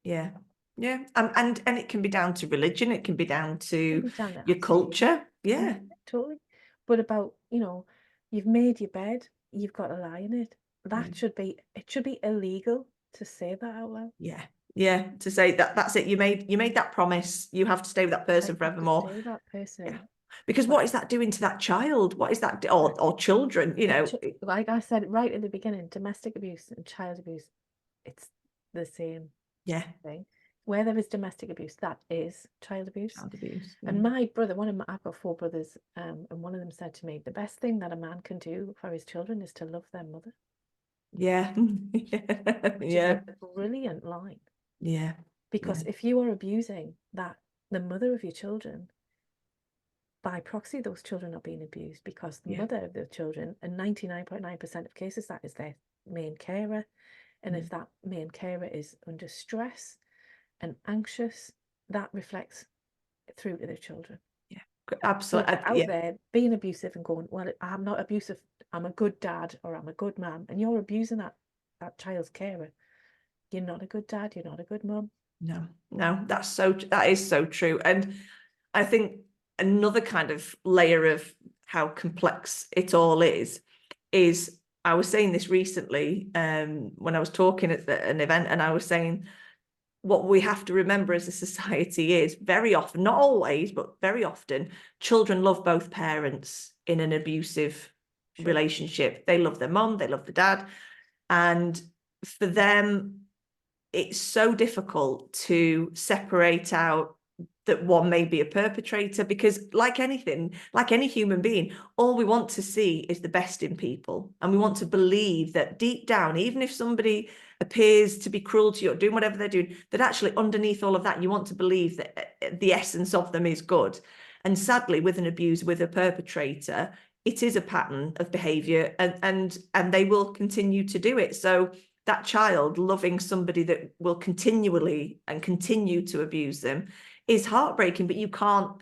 Yeah. Yeah. And it can be down to religion. It can be down to
Done it,
your
absolutely.
culture. Yeah.
Totally. But about, you've made your bed, you've got to lie in it.
Yeah.
It should be illegal to say that out loud.
Yeah. Yeah. To say that's it. You made that promise. You have to stay with that
I
person
have to
forevermore.
stay with that
Yeah.
person.
Because
But
what is that doing to that child? What is that, or children,
like I said right at the beginning, domestic abuse and child abuse, it's the same
yeah,
thing. Where there is domestic abuse, that is child abuse.
child abuse. Yeah.
And I've got 4 brothers, and one of them said to me, the best thing that a man can do for his children is to love their mother.
Yeah.
Which is
Yeah.
a brilliant line.
Yeah.
Because
Yeah.
if you are abusing the mother of your children, by proxy, those children are being abused, because the
Yeah.
mother of the children, in 99.9% of cases, that is their main carer. And if that main carer is under stress and anxious, that reflects through to their children.
Yeah.
So
Absolutely.
if you're
Yeah.
out there being abusive and going, well, I'm not abusive, I'm a good dad or I'm a good mum, and you're abusing that child's carer, you're not a good dad, you're not a good mum.
No, that is so true. And I think another kind of layer of how complex it all is I was saying this recently when I was talking at an event, and I was saying what we have to remember as a society is very often, not always, but very often, children love both parents in an abusive relationship. They love their mum, they love the dad. And for them, it's so difficult to separate out that one may be a perpetrator, because like anything, like any human being, all we want to see is the best in people. And we want to believe that deep down, even if somebody appears to be cruel to you or doing whatever they're doing, that actually underneath all of that, you want to believe that the essence of them is good. And sadly, with an abuser, with a perpetrator, it is a pattern of behavior, and they will continue to do it. So that child loving somebody that will continually and continue to abuse them is heartbreaking, but you can't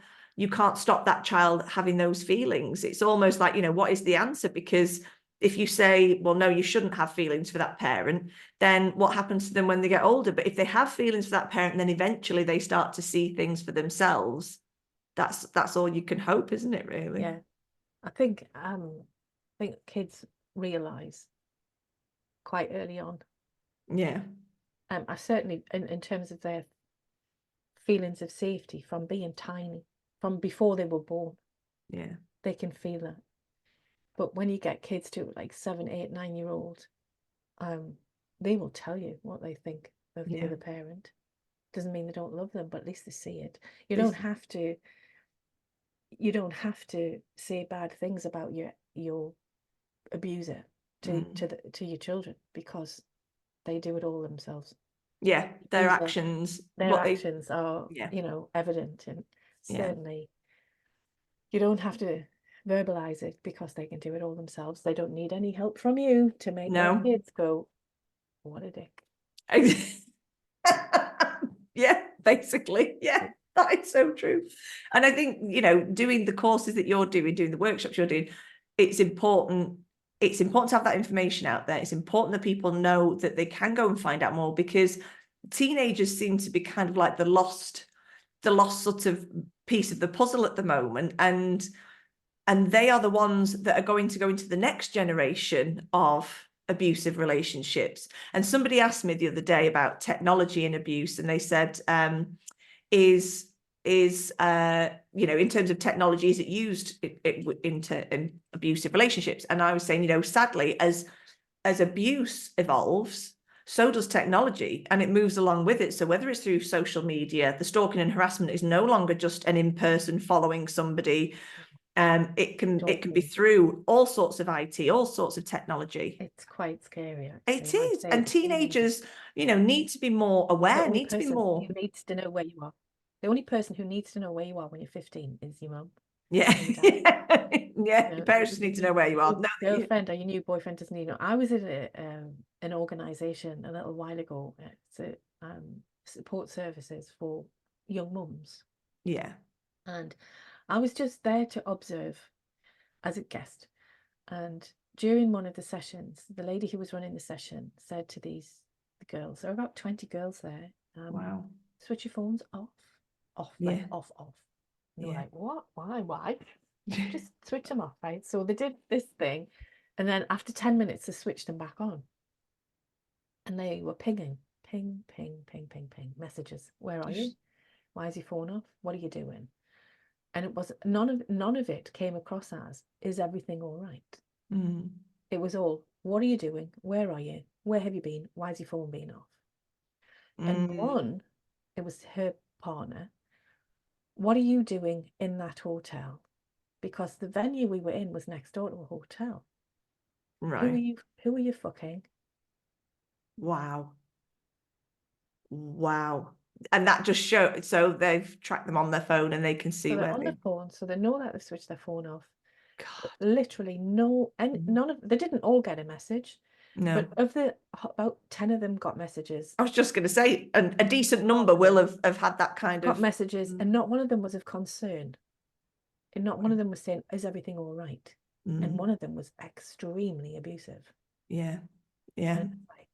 stop that child having those feelings. It's almost like, what is the answer? Because if you say, well, no, you shouldn't have feelings for that parent, then what happens to them when they get older? But if they have feelings for that parent, then eventually they start to see things for themselves. That's all you can hope, isn't it, really?
Yeah. I think kids realise quite early on.
Yeah.
I certainly, in terms of their feelings of safety from being tiny, from before they were born,
Yeah.
they can feel it. But when you get kids to like 7, 8, 9-year-old, they will tell you what they think of the other parent. Doesn't mean they don't love them, but at least they see it. You don't have to say bad things about your abuser to your children, because they do it all themselves.
Yeah, their
Either
actions,
their actions are,
yeah,
evident, and
yeah,
certainly you don't have to verbalize it because they can do it all themselves. They don't need any help from you to make their
no.
kids go, what a dick.
Yeah, basically. Yeah, that is so true. And I think, doing the courses that you're doing the workshops you're doing, it's important. It's important to have that information out there. It's important that people know that they can go and find out more, because teenagers seem to be kind of like the lost sort of piece of the puzzle at the moment. And they are the ones that are going to go into the next generation of abusive relationships. And somebody asked me the other day about technology and abuse, and they said, is in terms of technology, is it used in abusive relationships? And I was saying, sadly, as abuse evolves, so does technology, and it moves along with it. So whether it's through social media, the stalking and harassment is no longer just an in-person following somebody. It can be through all sorts of IT, all sorts of technology.
It's quite scary, actually.
It is. And teenagers, need to be more aware, need to be more.
Who needs to know where you are. The only person who needs to know where you are when you're 15 is your mum.
Yeah. Yeah. Your parents just need to know where you are.
No, girlfriend or your new boyfriend doesn't need to know. I was at an organisation a little while ago. It's support services for young mums.
Yeah.
And I was just there to observe as a guest. And during one of the sessions, the lady who was running the session said to the girls, there were about 20 girls there,
Wow.
switch your phones off,
Yeah.
like off. And they were like, what? Why?
Yeah.
Just switch them off, right? So they did this thing, and then after 10 minutes, they switched them back on. And they were pinging, ping, messages. Where are you? Why is your phone off? What are you doing? And it was none of it came across as, is everything all right?
Mm.
It was all, what are you doing? Where are you? Where have you been? Why is your phone being off? And one, it was her partner. What are you doing in that hotel? Because the venue we were in was next door to a hotel.
Right.
Who are you fucking?
Wow. And that just shows, so they've tracked them on their phone and they can see
So they're
where
on
they.
the phone, so they know that they've switched their phone off.
God.
Literally no, and they didn't all get a message.
No.
But of the about 10 of them got messages.
I was just going to say, a decent number will have had that kind
got
of
messages, and not one of them was of concern. And not one of them was saying, is everything all right? And one of them was extremely abusive.
Yeah. Yeah.
And like,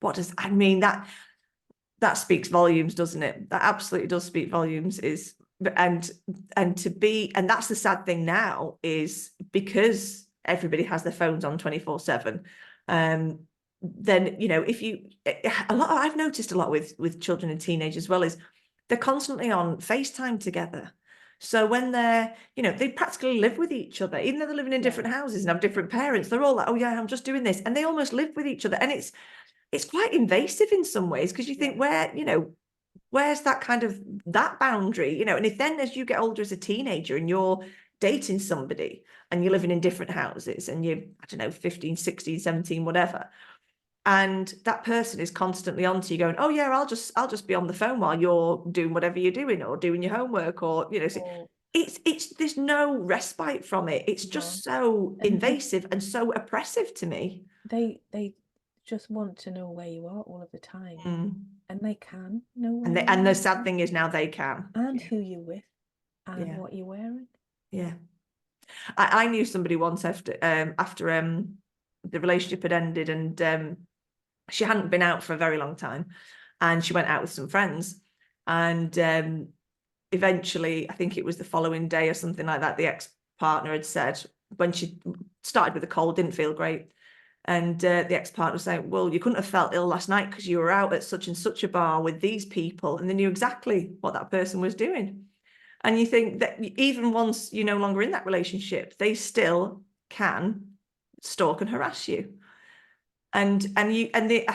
what does I mean? That speaks volumes, doesn't it? That absolutely does speak volumes. And that's the sad thing now, is because everybody has their phones on 24/7. Then if you I've noticed a lot with children and teenagers as well, is they're constantly on FaceTime together. So when they practically live with each other, even though they're living in different houses and have different parents, they're all like, oh yeah, I'm just doing this. And they almost live with each other. And it's quite invasive in some ways, because you think, where's that kind of that boundary, and if then as you get older as a teenager and you're dating somebody and you're living in different houses and you're, I don't know, 15, 16, 17, whatever, and that person is constantly on to you going, oh yeah, I'll just be on the phone while you're doing whatever you're doing or doing your homework, or so it's there's no respite from it. It's just so invasive and so oppressive to me.
They just want to know where you are all of the time. And they can know where
and and the sad thing is now they can.
And who you're with and what you're wearing.
Yeah. I knew somebody once after the relationship had ended, and she hadn't been out for a very long time, and she went out with some friends, and eventually, I think it was the following day or something like that, the ex-partner had said, when she started with a cold, didn't feel great, and the ex-partner was saying, well, you couldn't have felt ill last night because you were out at such and such a bar with these people, and they knew exactly what that person was doing. And you think that even once you're no longer in that relationship, they still can stalk and harass you. I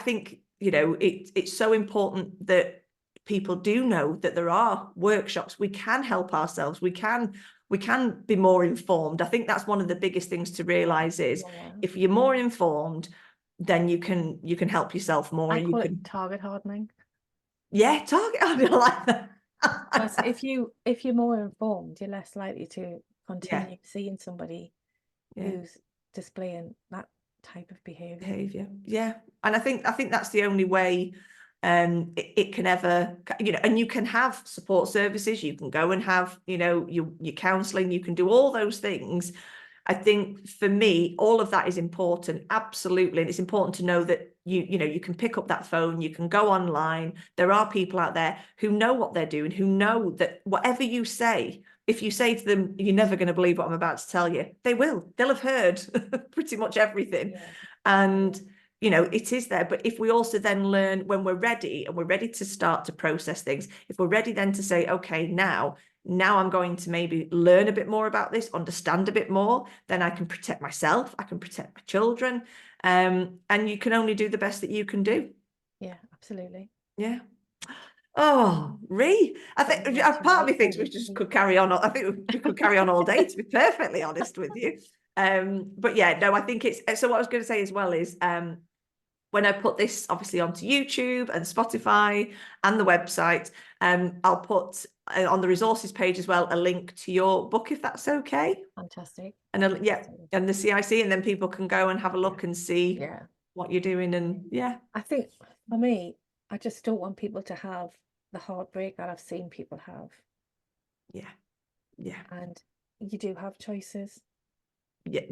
think, it's so important that people do know that there are workshops. We can help ourselves. We can be more informed. I think that's one of the biggest things to realize is if you're more informed, then you can help yourself more.
I
And you
call it
can,
target hardening.
yeah, target. I like that.
Because if you're more informed, you're less likely to
Yeah,
continue seeing somebody
yeah.
who's displaying that type of
Behavior, yeah. And I think that's the only way it can ever, and you can have support services, you can go and have, your counselling, you can do all those things. I think for me, all of that is important, absolutely. And it's important to know that you can pick up that phone, you can go online. There are people out there who know what they're doing, who know that whatever you say, if you say to them, you're never going to believe what I'm about to tell you, they will. They'll have heard pretty much everything.
Yeah.
And it is there. But if we also then learn when we're ready, and we're ready to start to process things, if we're ready then to say, okay, now I'm going to maybe learn a bit more about this, understand a bit more, then I can protect myself, I can protect my children. And you can only do the best that you can do.
Yeah, absolutely.
Yeah. Oh, Rie, I think
Putting words
part of
right
me thinks we
forward.
just could carry on. I think we could carry on all day, to be perfectly honest with you. But yeah, no, I think it's, so what I was going to say as well is, when I put this obviously onto YouTube and Spotify and the website, I'll put on the resources page as well a link to your book, if that's okay.
Fantastic.
And yeah, and the C.I.C, and then people can go and have a look and see
Yeah.
what you're doing. And yeah,
I think for me, I just don't want people to have the heartbreak that I've seen people have.
yeah, yeah,
And you do have choices.
yeah.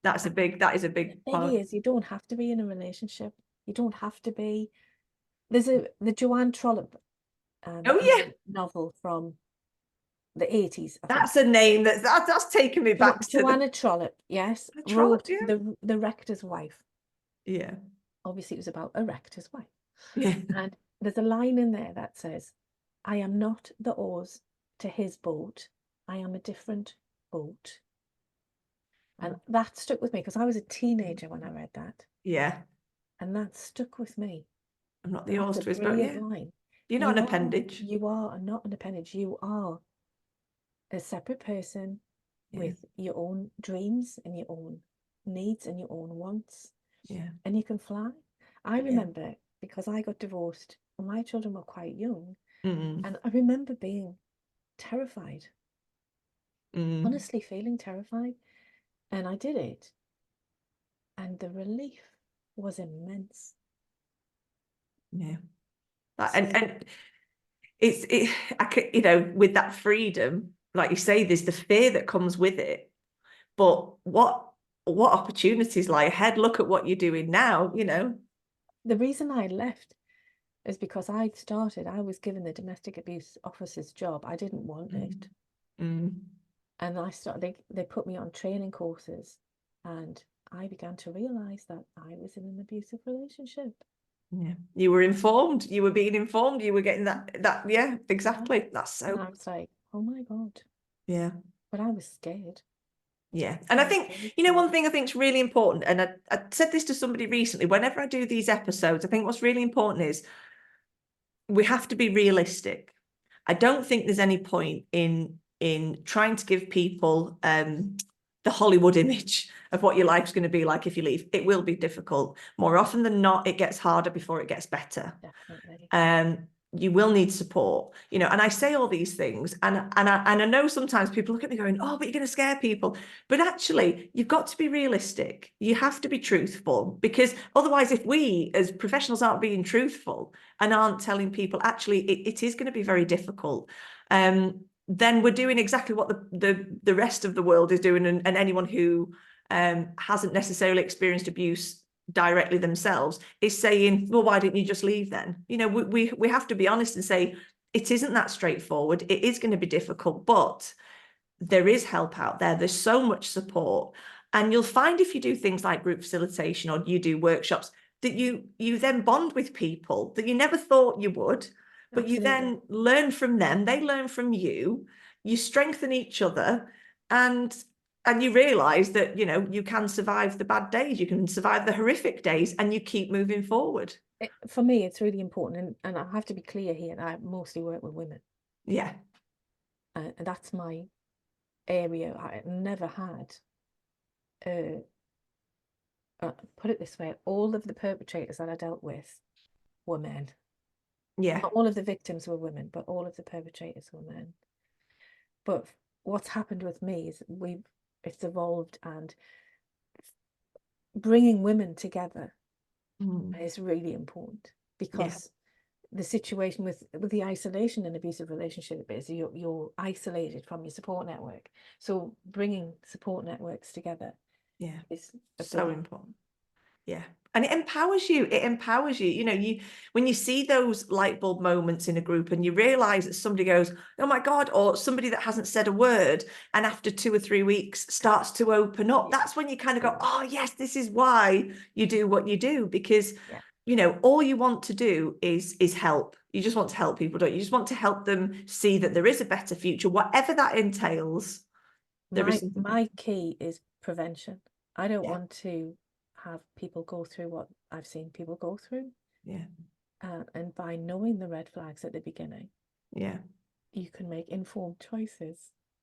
That is a
The
big
thing
part.
is, you don't have to be in a relationship. You don't have to be. There's the Joanne Trollope
Oh yeah,
novel from the 80s, I think.
that's a name that's taken me back to
Joanna Trollope, yes,
the trollop.
wrote
Yeah,
the rector's wife.
yeah,
Obviously, it was about a rector's wife.
yeah,
And there's a line in there that says, I am not the oars to his boat. I am a different boat. And that stuck with me because I was a teenager when I read that.
yeah.
And that stuck with me.
I'm not the
And that's
horse
a
to his boat.
brilliant
Yeah,
line.
you're not an appendage.
You are not an appendage. You are a separate person
Yeah,
with your own dreams and your own needs and your own wants.
yeah,
And you can fly. I
yeah.
remember because I got divorced when my children were quite young.
Mm,
And I remember being terrified,
mm,
honestly feeling terrified. And I did it. And the relief was immense.
yeah.
So
And I could, with that freedom, like you say, there's the fear that comes with it. But what opportunities lie ahead? Look at what you're doing now.
the reason I left is because I was given the domestic abuse officer's job. I didn't want it.
Mm.
And I started, they put me on training courses and I began to realize that I was in an abusive relationship.
Yeah. You were informed, you were being informed, you were getting that, yeah, exactly. That's
And
so,
I was like, oh my God.
yeah.
But I was scared.
Yeah.
I
And I
was
think,
very scared.
one thing I think is really important, and I said this to somebody recently, whenever I do these episodes, I think what's really important is we have to be realistic. I don't think there's any point in trying to give people the Hollywood image of what your life's going to be like if you leave. It will be difficult. More often than not, it gets harder before it gets better.
Definitely.
You will need support, and I say all these things, and I know sometimes people look at me going, oh, but you're going to scare people. But actually, you've got to be realistic. You have to be truthful, because otherwise, if we as professionals aren't being truthful and aren't telling people, actually, it is going to be very difficult. Then we're doing exactly what the rest of the world is doing, and anyone who hasn't necessarily experienced abuse directly themselves is saying, well, why didn't you just leave then? We have to be honest and say it isn't that straightforward. It is going to be difficult, but there is help out there. There's so much support. And you'll find if you do things like group facilitation or you do workshops, that you then bond with people that you never thought you would, but you
Absolutely.
then learn from them, they learn from you strengthen each other, and you realize that you can survive the bad days, you can survive the horrific days, and you keep moving forward.
For me, it's really important, and I have to be clear here that I mostly work with women.
Yeah.
And that's my area. I never had a put it this way, all of the perpetrators that I dealt with were men.
Yeah.
Not all of the victims were women, but all of the perpetrators were men. But what's happened with me is it's evolved, and bringing women together is really important, because the situation with the isolation in abusive relationship is you're isolated from your support network. So bringing support networks together is
so important. Yeah. And it empowers you. It empowers you. You know, when you see those light bulb moments in a group and you realize that somebody goes, oh my God, or somebody that hasn't said a word, and after 2 or 3 weeks starts to open up, that's when you kind of go, oh yes, this is why you do what you do. Because, you know, all you want to do is help. You just want to help people, don't you? You just want to help them see that there is a better future, whatever that entails.
My key is prevention. I don't want to have people go through what I've seen people go through.
Yeah.
And by knowing the red flags at the beginning, you can make informed choices.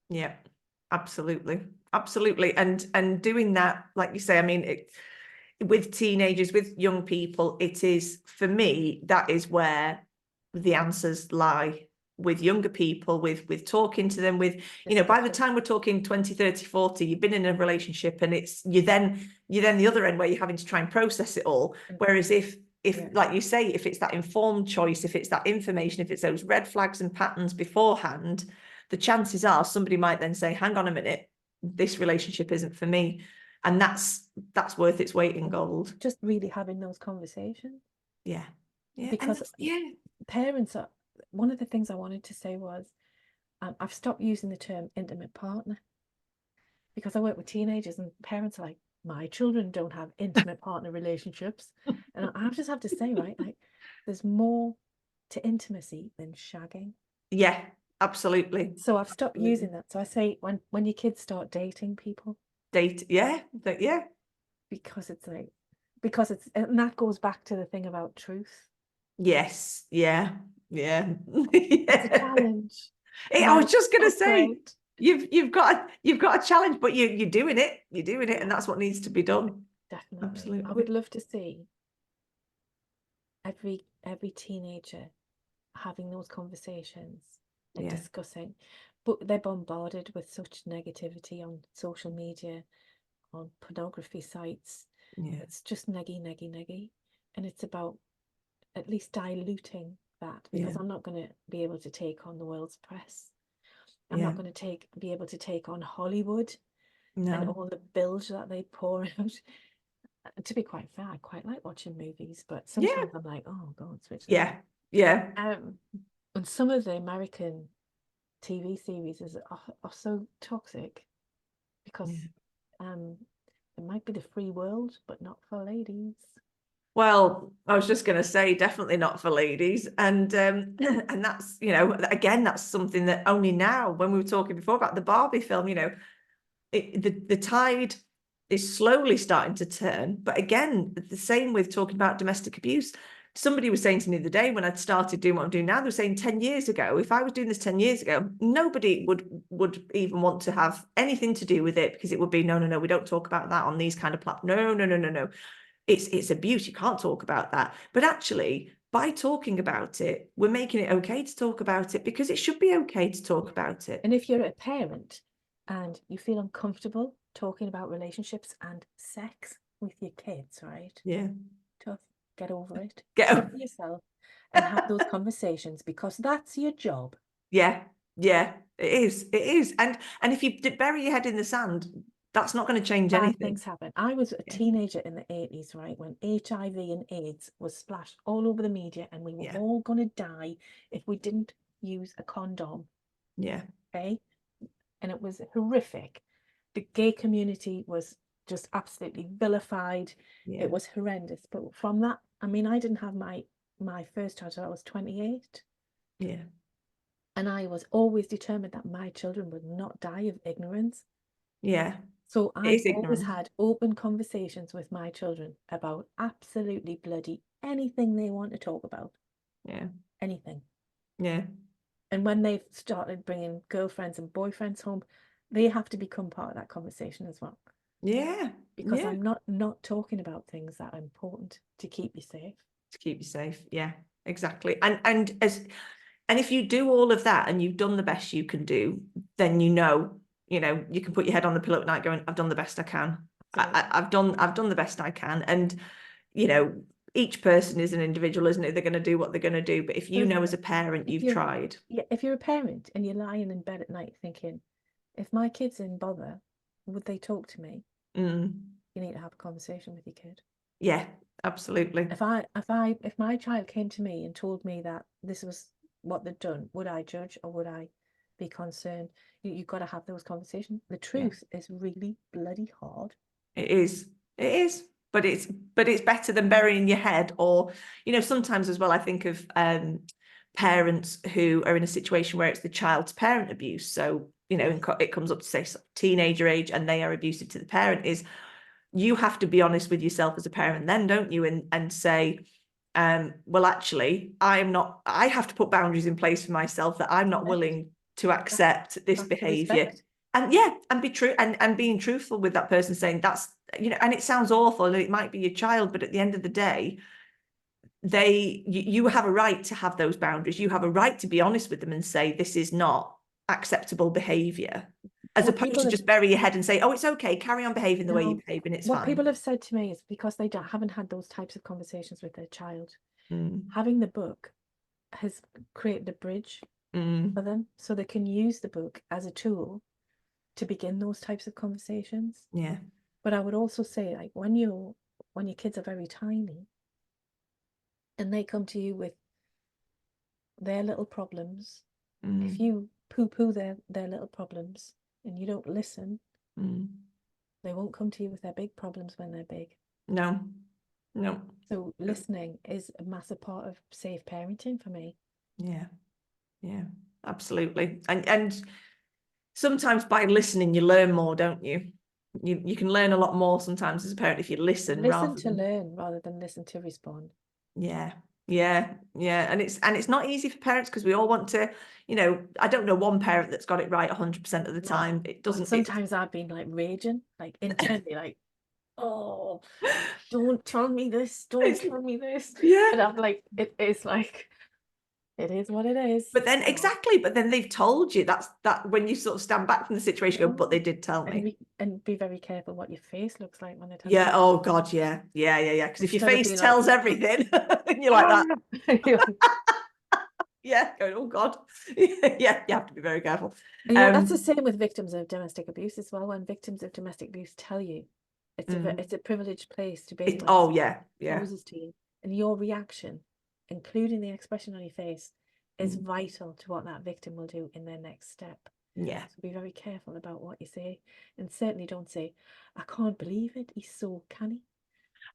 Yeah, absolutely. Absolutely. And doing that, like you say, I mean, with teenagers, with young people, it is, for me, that is where the answers lie. With younger people, with talking to them, with, you know, by the time we're talking 20, 30, 40, you've been in a relationship, and you're then the other end where you're having to try and process it all. Whereas if like you say, if it's that informed choice, if it's that information, if it's those red flags and patterns beforehand, the chances are somebody might then say, hang on a minute, this relationship isn't for me. And that's worth its weight in gold.
Just really having those conversations.
Yeah.
Because parents are, one of the things I wanted to say was, I've stopped using the term intimate partner, because I work with teenagers and parents are like, my children don't have intimate partner relationships. And I just have to say, right, like, there's more to intimacy than shagging.
Yeah, absolutely.
So I've stopped using that. So I say, when your kids start dating people,
yeah.
because it's like, and that goes back to the thing about truth.
Yes. Yeah.
It's a challenge.
I was just gonna say, you've got a challenge, but you're doing it. You're doing it, and that's what needs to be done.
Definitely.
Absolutely.
I would love to see every teenager having those conversations and discussing, but they're bombarded with such negativity on social media, on pornography sites. It's just neggy, and it's about at least diluting that, because I'm not going to be able to take on the world's press. I'm not going to be able to take on Hollywood and all the bilge that they pour out. To be quite fair, I quite like watching movies, but sometimes I'm like, oh God, switch that. And some of the American TV series are so toxic, because it might be the free world, but not for ladies.
Well, I was just going to say, definitely not for ladies. And and that's, you know, again, that's something that only now, when we were talking before about the Barbie film, you know, the tide is slowly starting to turn. But again, the same with talking about domestic abuse. Somebody was saying to me the other day, when I'd started doing what I'm doing now, they were saying 10 years ago, if I was doing this 10 years ago, nobody would even want to have anything to do with it, because it would be, no, we don't talk about that on these kind of platforms. No. It's abuse. You can't talk about that. But actually, by talking about it, we're making it okay to talk about it, because it should be okay to talk about it.
And if you're a parent and you feel uncomfortable talking about relationships and sex with your kids, right? Tough. Get over it. Get over yourself and have those conversations, because that's your job.
Yeah, it is. And if you bury your head in the sand, that's not going to change anything.
Bad things happen. I was a teenager in the 80s, right, when HIV and AIDS was splashed all over the media, and we were all going to die if we didn't use a condom. Okay? And it was horrific. The gay community was just absolutely vilified. It was horrendous. But from that, I mean, I didn't have my first child until I was 28. And I was always determined that my children would not die of ignorance. So I always had open conversations with my children about absolutely bloody anything they want to talk about. Anything. And when they've started bringing girlfriends and boyfriends home, they have to become part of that conversation as well.
Yeah.
because
Yeah.
I'm not talking about things that are important to keep you safe.
To keep you safe. Yeah, exactly. And if you do all of that and you've done the best you can do, then you can put your head on the pillow at night going, I've done the best I can. I've done the best I can. And each person is an individual, isn't it? They're going to do what they're going to do. But if you know as a parent you've tried.
Yeah, if you're a parent and you're lying in bed at night thinking, if my kid's in bother, would they talk to me? You need to have a conversation with your kid.
Yeah, absolutely.
If my child came to me and told me that this was what they'd done, would I judge or would I be concerned? You've got to have those conversations. The truth is really bloody hard.
It is. But it's better than burying your head. Or sometimes as well, I think of parents who are in a situation where it's the child's parent abuse. So it comes up to say teenager age and they are abusive to the parent. Is you have to be honest with yourself as a parent then, don't you, and say, well, actually, I have to put boundaries in place for myself, that I'm not willing to accept this behavior. And be true, and being truthful with that person, saying that's, and it sounds awful and it might be your child, but at the end of the day, you have a right to have those boundaries. You have a right to be honest with them and say, this is not acceptable behavior, as opposed to just bury your head and say, oh, it's okay, carry on behaving the way you're behaving, it's fine.
What people have said to me is because they haven't had those types of conversations with their child, having the book has created a bridge for them, so they can use the book as a tool to begin those types of conversations.
Yeah.
But I would also say, like, when your kids are very tiny and they come to you with their little problems, if you poo-poo their little problems and you don't listen, they won't come to you with their big problems when they're big.
No.
So listening is a massive part of safe parenting for me.
Yeah, absolutely. And sometimes by listening you learn more, don't you? You can learn a lot more sometimes as a parent if you listen
to learn rather than listen to respond.
Yeah. And it's not easy for parents, because we all want to, I don't know one parent that's got it right 100% of the time. It doesn't.
Sometimes I've been like raging, like internally, like, oh, don't tell me this, don't tell me this.
Yeah.
And I'm like, it is what it is.
But then but then they've told you. That when you sort of stand back from the situation, go, but they did tell me.
And be very careful what your face looks like when they tell
you.
Yeah,
oh God, yeah. Because if your face tells everything, you're like that. Yeah, going, oh God. Yeah, you have to be very careful.
And that's the same with victims of domestic abuse as well. When victims of domestic abuse tell you, it's a privileged place to be.
Exposes
to you, and your reaction, including the expression on your face, is vital to what that victim will do in their next step.
Yeah.
So be very careful about what you say, and certainly don't say, I can't believe it, he's so canny.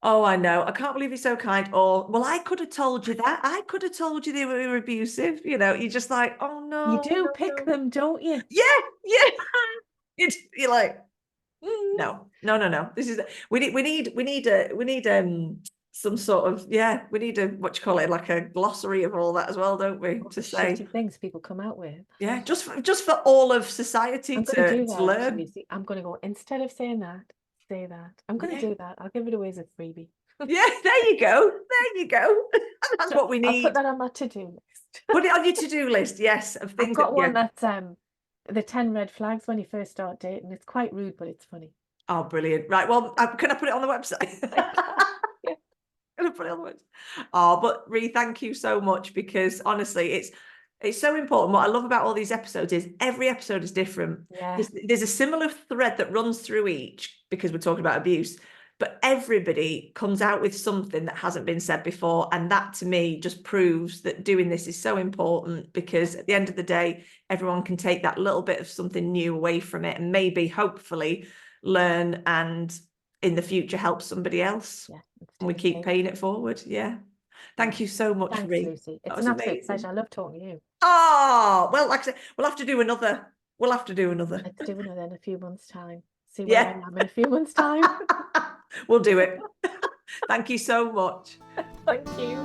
Oh, I know. I can't believe he's so kind. Or, well, I could have told you that. I could have told you they were abusive. You're just like, oh no.
You do pick them, don't you?
Yeah. You're like, no. This is we need some sort of, we need a, what you call it, like a glossary of all that as well, don't we?
To say shitty things people come out with.
Yeah, just for all of society to learn.
Actually. I'm going to go, instead of saying that, say that. I'm going to do that. I'll give it away as a freebie.
Yeah, there you go. That's what we need.
I'll put that on my to-do list.
Put it on your to-do list, yes. Of things.
I've got one that's the 10 red flags when you first start dating. It's quite rude, but it's funny.
Oh, brilliant. Right, well, can I put it on the website? Yeah. Can I put it on the website? Oh, but Rie, thank you so much, because honestly, it's so important. What I love about all these episodes is every episode is different.
Yeah.
There's a similar thread that runs through each, because we're talking about abuse, but everybody comes out with something that hasn't been said before. And that to me just proves that doing this is so important, because at the end of the day, everyone can take that little bit of something new away from it and maybe, hopefully, learn and in the future help somebody else. Yeah, and we keep paying it forward. Yeah. Thank you so much, Rie.
Lucy. It's an absolute pleasure. I love talking to you.
Oh, well, like I said, we'll have to do another. Let's do another
in a few months' time. See where I am in a few months' time.
We'll do it. Thank you so much.
Thank you.